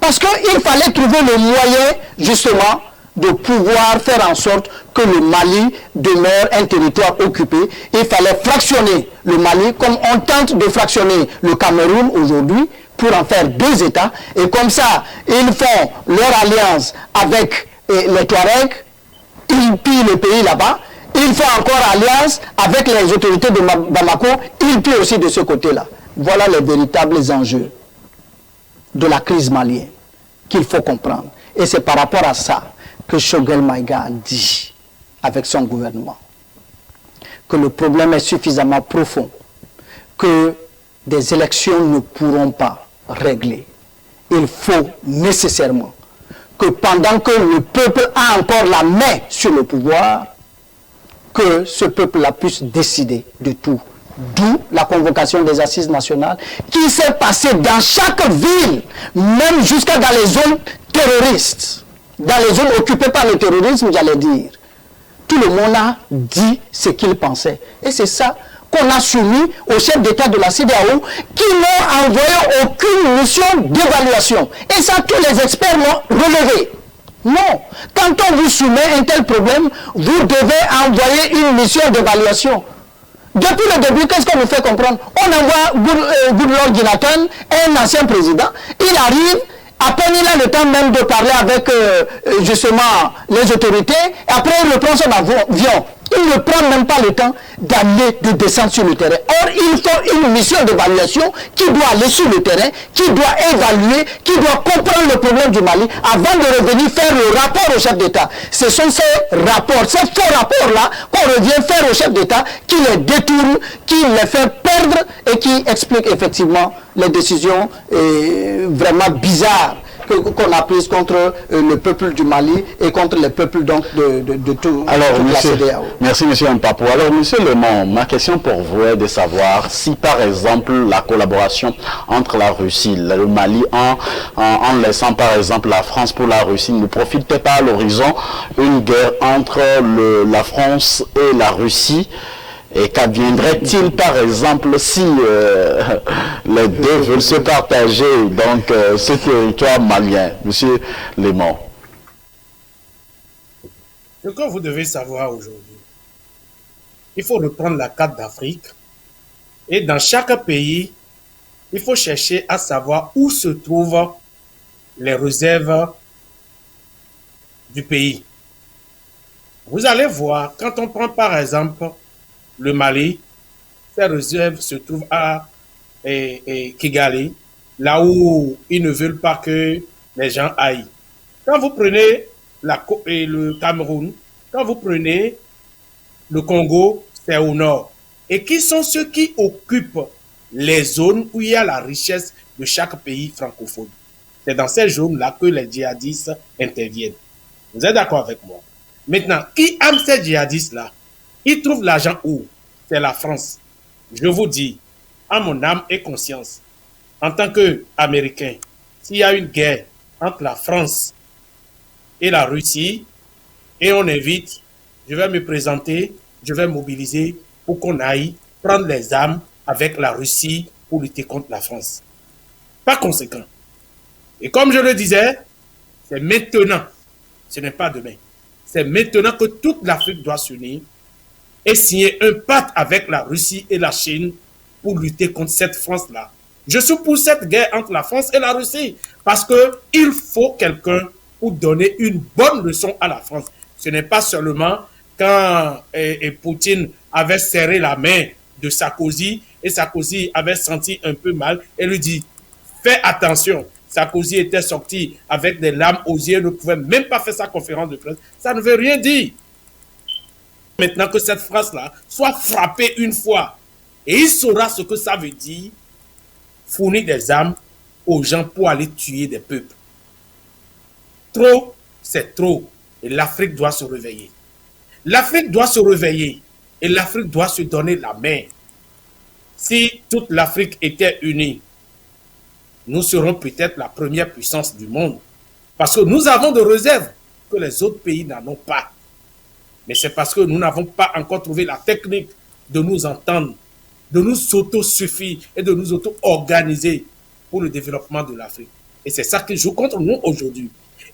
parce qu'il fallait trouver le moyen, justement, de pouvoir faire en sorte que le Mali demeure un territoire occupé. Il fallait fractionner le Mali, comme on tente de fractionner le Cameroun aujourd'hui, pour en faire deux États. Et comme ça, ils font leur alliance avec les Touaregs, ils pillent le pays là-bas. Ils font encore alliance avec les autorités de Bamako, ils pillent aussi de ce côté-là. Voilà les véritables enjeux de la crise malienne qu'il faut comprendre. Et c'est par rapport à ça que Choguel Maïga a dit avec son gouvernement que le problème est suffisamment profond, que des élections ne pourront pas régler. Il faut nécessairement que pendant que le peuple a encore la main sur le pouvoir, que ce peuple-là puisse décider de tout. D'où la convocation des assises nationales qui s'est passée dans chaque ville, même jusqu'à dans les zones terroristes, dans les zones occupées par le terrorisme, j'allais dire. Tout le monde a dit ce qu'il pensait. Et c'est ça qu'on a soumis au chef d'État de la CEDEAO qui n'ont envoyé aucune mission d'évaluation. Et ça, tous les experts l'ont relevé. Non. Quand on vous soumet un tel problème, vous devez envoyer une mission d'évaluation. Depuis le début, qu'est-ce qu'on nous fait comprendre? On envoie Goodluck Jonathan, un ancien président, il arrive, à peine il a le temps même de parler avec justement les autorités, et après il reprend son avion, Il ne prend même pas le temps d'aller, de descendre sur le terrain. Or, il faut une mission d'évaluation qui doit aller sur le terrain, qui doit évaluer, qui doit comprendre le problème du Mali avant de revenir faire le rapport au chef d'État. Ce sont ces rapports, ces faux rapports-là qu'on revient faire au chef d'État qui les détourne, qui les fait perdre et qui explique effectivement les décisions vraiment bizarres qu'on a prises contre le peuple du Mali et contre les peuples donc de toute la CEDEAO. Merci monsieur Mpapou. Alors monsieur Lemon, ma question pour vous est de savoir si par exemple la collaboration entre la Russie, le Mali en laissant par exemple la France pour la Russie ne profite pas à l'horizon une guerre entre la France et la Russie. Et qu'adviendrait-il, par exemple, si les deux veulent se partager donc ce territoire malien, monsieur Lemon? Ce que vous devez savoir aujourd'hui, il faut reprendre la carte d'Afrique et dans chaque pays, il faut chercher à savoir où se trouvent les réserves du pays. Vous allez voir, quand on prend par exemple le Mali, ses réserves se trouvent à Kigali, là où ils ne veulent pas que les gens aillent. Quand vous prenez le Cameroun, quand vous prenez le Congo, c'est au nord. Et qui sont ceux qui occupent les zones où il y a la richesse de chaque pays francophone? C'est dans ces zones-là que les djihadistes interviennent. Vous êtes d'accord avec moi? Maintenant, qui aime ces djihadistes-là? Ils trouvent l'argent où? C'est la France. Je vous dis, à mon âme et conscience, en tant qu'Américain, s'il y a une guerre entre la France et la Russie, et on invite, je vais me présenter, je vais mobiliser pour qu'on aille prendre les armes avec la Russie pour lutter contre la France. Par conséquent, et comme je le disais, c'est maintenant, ce n'est pas demain, c'est maintenant que toute l'Afrique doit s'unir et signer un pacte avec la Russie et la Chine pour lutter contre cette France-là. Je suis pour cette guerre entre la France et la Russie parce qu'il faut quelqu'un pour donner une bonne leçon à la France. Ce n'est pas seulement quand Poutine avait serré la main de Sarkozy et Sarkozy avait senti un peu mal et lui dit « Fais attention ». Sarkozy était sorti avec des larmes aux yeux, ne pouvait même pas faire sa conférence de presse. Ça ne veut rien dire. Maintenant que cette phrase-là soit frappée une fois, et il saura ce que ça veut dire, fournir des armes aux gens pour aller tuer des peuples. Trop, c'est trop, et l'Afrique doit se réveiller. L'Afrique doit se réveiller, et l'Afrique doit se donner la main. Si toute l'Afrique était unie, nous serons peut-être la première puissance du monde, parce que nous avons des réserves que les autres pays n'en ont pas. Mais c'est parce que nous n'avons pas encore trouvé la technique de nous entendre, de nous auto-suffire et de nous auto-organiser pour le développement de l'Afrique. Et c'est ça qui joue contre nous aujourd'hui.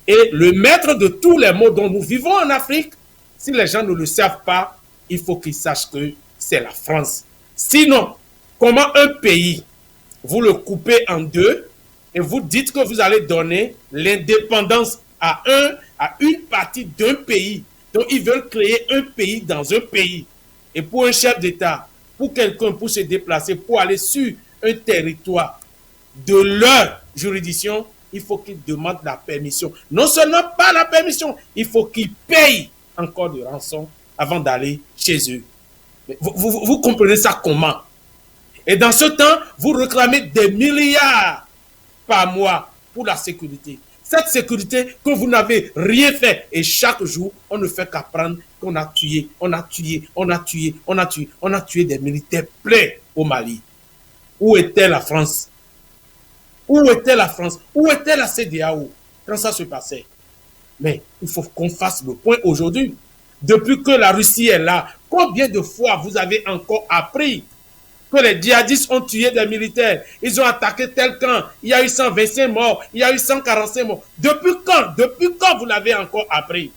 Et le maître de tous les maux dont nous vivons en Afrique, si les gens ne le savent pas, il faut qu'ils sachent que c'est la France. Sinon, comment un pays, vous le coupez en deux et vous dites que vous allez donner l'indépendance à une partie d'un pays. Donc, ils veulent créer un pays dans un pays. Et pour un chef d'État, pour quelqu'un, pour se déplacer, pour aller sur un territoire de leur juridiction, il faut qu'il demande la permission. Non seulement pas la permission, il faut qu'il paye encore de rançon avant d'aller chez eux. Vous comprenez ça comment? Et dans ce temps, vous réclamez des milliards par mois pour la sécurité. Cette sécurité que vous n'avez rien fait. Et chaque jour, on ne fait qu'apprendre qu'on a tué, on a tué, on a tué, on a tué. On a tué des militaires pleins au Mali. Où était la France? Où était la France? Où était la CEDEAO quand ça se passait? Mais il faut qu'on fasse le point aujourd'hui. Depuis que la Russie est là, combien de fois vous avez encore appris que les djihadistes ont tué des militaires, ils ont attaqué tel camp, il y a eu 125 morts, il y a eu 145 morts. Depuis quand vous l'avez encore appris?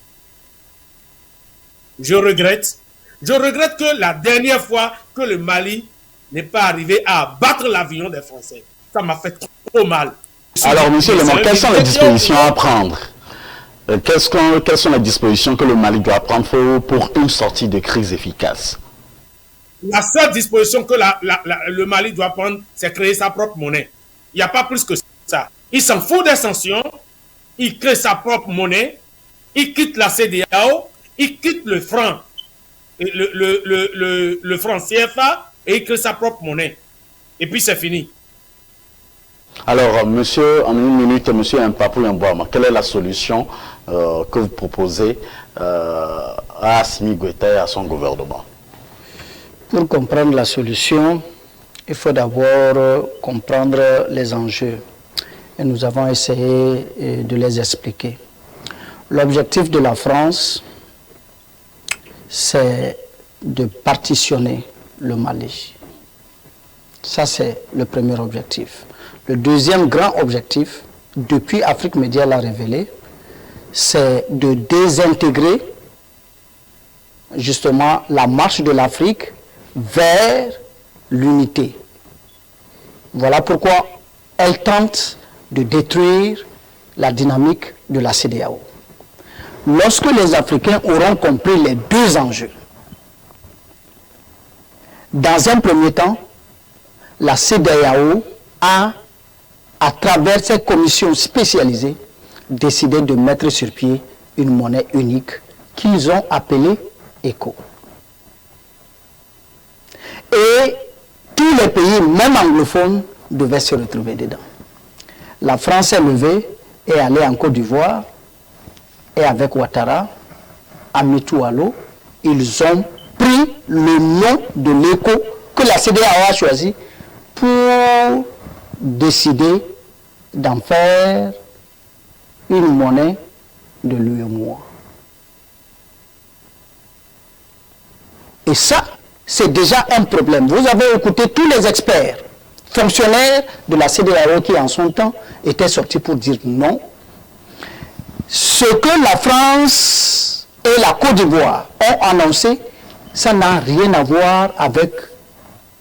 Je regrette que la dernière fois que le Mali n'est pas arrivé à abattre l'avion des Français. Ça m'a fait trop mal. Alors, monsieur Lemon, quelles sont les dispositions à prendre Quelles sont les dispositions que le Mali doit prendre pour une sortie de crise efficace? La seule disposition que le Mali doit prendre, c'est créer sa propre monnaie. Il n'y a pas plus que ça. Il s'en fout des sanctions, il crée sa propre monnaie, il quitte la CEDEAO, il quitte le franc, le franc CFA, et il crée sa propre monnaie. Et puis c'est fini. Alors, monsieur, en une minute, monsieur Mpapou Yambouama, quelle est la solution que vous proposez à Assimi Goïta et à son gouvernement? Pour comprendre la solution, il faut d'abord comprendre les enjeux. Et nous avons essayé de les expliquer. L'objectif de la France, c'est de partitionner le Mali. Ça, c'est le premier objectif. Le deuxième grand objectif, depuis Afrique Média l'a révélé, c'est de désintégrer justement la marche de l'Afrique vers l'unité. Voilà pourquoi elle tente de détruire la dynamique de la CEDEAO. Lorsque les Africains auront compris les deux enjeux, dans un premier temps, la CEDEAO a, à travers cette commission spécialisée, décidé de mettre sur pied une monnaie unique qu'ils ont appelée ECO. Et tous les pays, même anglophones, devaient se retrouver dedans. La France est levée et allée en Côte d'Ivoire, et avec Ouattara, à Metoualo, ils ont pris le nom de l'ECO que la CEDEAO a choisi pour décider d'en faire une monnaie de l'UEMOA. Et ça, c'est déjà un problème. Vous avez écouté tous les experts, fonctionnaires de la CEDEAO qui en son temps étaient sortis pour dire non. Ce que la France et la Côte d'Ivoire ont annoncé, ça n'a rien à voir avec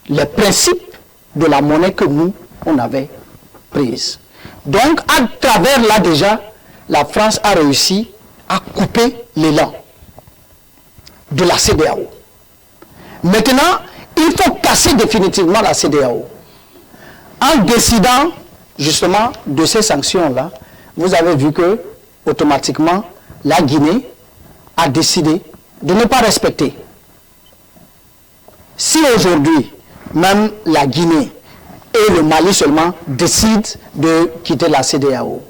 les principes de la monnaie que nous, on avait prise. Donc, à travers là déjà, la France a réussi à couper l'élan de la CEDEAO. Maintenant, il faut casser définitivement la CEDEAO. En décidant justement de ces sanctions-là, vous avez vu que automatiquement, la Guinée a décidé de ne pas respecter. Si aujourd'hui, même la Guinée et le Mali seulement décident de quitter la CEDEAO,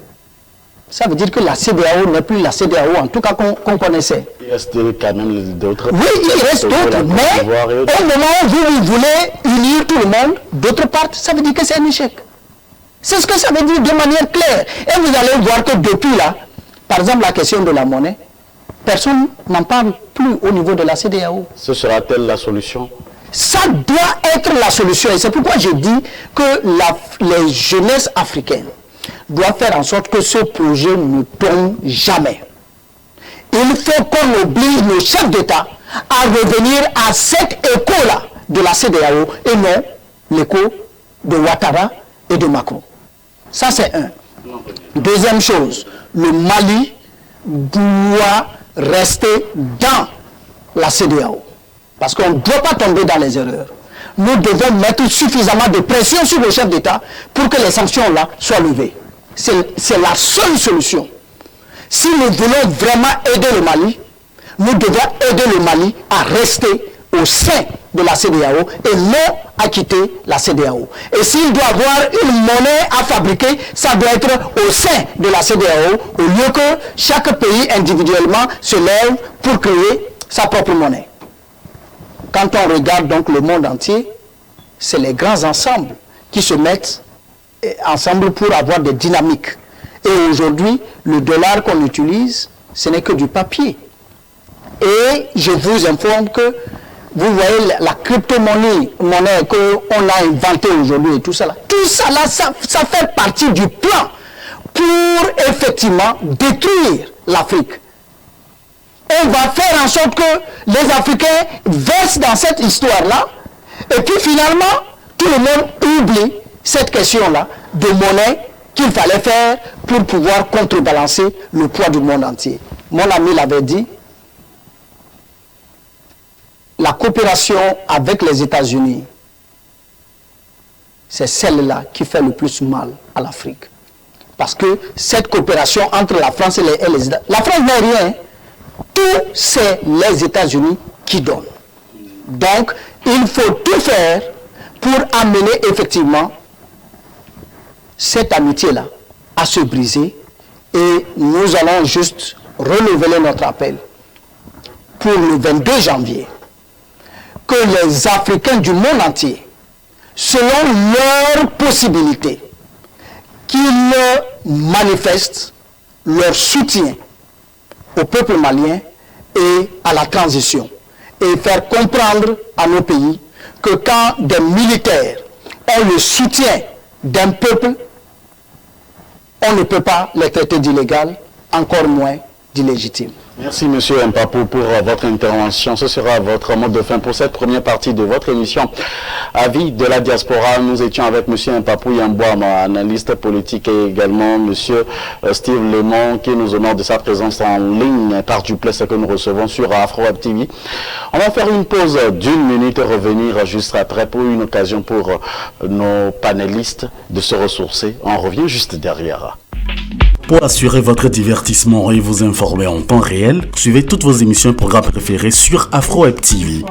ça veut dire que la CEDEAO n'est plus la CEDEAO, en tout cas qu'on connaissait. Il reste quand même d'autres. Oui, il reste d'autres, mais au moment où vous voulez unir tout le monde, d'autre part, ça veut dire que c'est un échec. C'est ce que ça veut dire de manière claire. Et vous allez voir que depuis là, par exemple la question de la monnaie, personne n'en parle plus au niveau de la CEDEAO. Ce sera-t-elle la solution? Ça doit être la solution. Et c'est pourquoi j'ai dit que les jeunesses africaines doivent faire en sorte que ce projet ne tombe jamais. Il faut qu'on oblige nos chefs d'État à revenir à cet écho-là de la CEDEAO et non l'écho de Ouattara et de Macron. Ça, c'est un. Deuxième chose, le Mali doit rester dans la CEDEAO. Parce qu'on ne doit pas tomber dans les erreurs. Nous devons mettre suffisamment de pression sur le chef d'État pour que les sanctions-là soient levées. C'est la seule solution. Si nous voulons vraiment aider le Mali, nous devons aider le Mali à rester au sein de la CEDEAO et non à quitter la CEDEAO. Et s'il doit avoir une monnaie à fabriquer, ça doit être au sein de la CEDEAO, au lieu que chaque pays individuellement se lève pour créer sa propre monnaie. Quand on regarde donc le monde entier, c'est les grands ensembles qui se mettent ensemble pour avoir des dynamiques. Et aujourd'hui, le dollar qu'on utilise, ce n'est que du papier. Et je vous informe que, vous voyez la crypto-monnaie qu'on a inventée aujourd'hui et tout ça là, ça fait partie du plan pour effectivement détruire l'Afrique. On va faire en sorte que les Africains versent dans cette histoire-là, et puis finalement, tout le monde oublie cette question-là de monnaie qu'il fallait faire pour pouvoir contrebalancer le poids du monde entier. Mon ami l'avait dit, la coopération avec les États-Unis, c'est celle-là qui fait le plus mal à l'Afrique. Parce que cette coopération entre la France et les États-Unis, la France n'est rien, tout c'est les États-Unis qui donnent. Donc, il faut tout faire pour amener effectivement cette amitié-là à se briser. Et nous allons juste renouveler notre appel pour le 22 janvier, que les Africains du monde entier, selon leurs possibilités, qu'ils manifestent leur soutien au peuple malien et à la transition. Et faire comprendre à nos pays que quand des militaires ont le soutien d'un peuple, on ne peut pas les traiter d'illégal, encore moins d'illégitime. Merci M. Mpapou pour votre intervention. Ce sera votre mot de fin pour cette première partie de votre émission Avis de la diaspora. Nous étions avec M. Mpapou Yambouama, analyste politique, et également M. Steve Lemon qui nous honore de sa présence en ligne par duplex que nous recevons sur Afro Web TV. On va faire une pause d'une minute et revenir juste après pour une occasion pour nos panélistes de se ressourcer. On revient juste derrière. Pour assurer votre divertissement et vous informer en temps réel, suivez toutes vos émissions et programmes préférés sur Afro Web TV.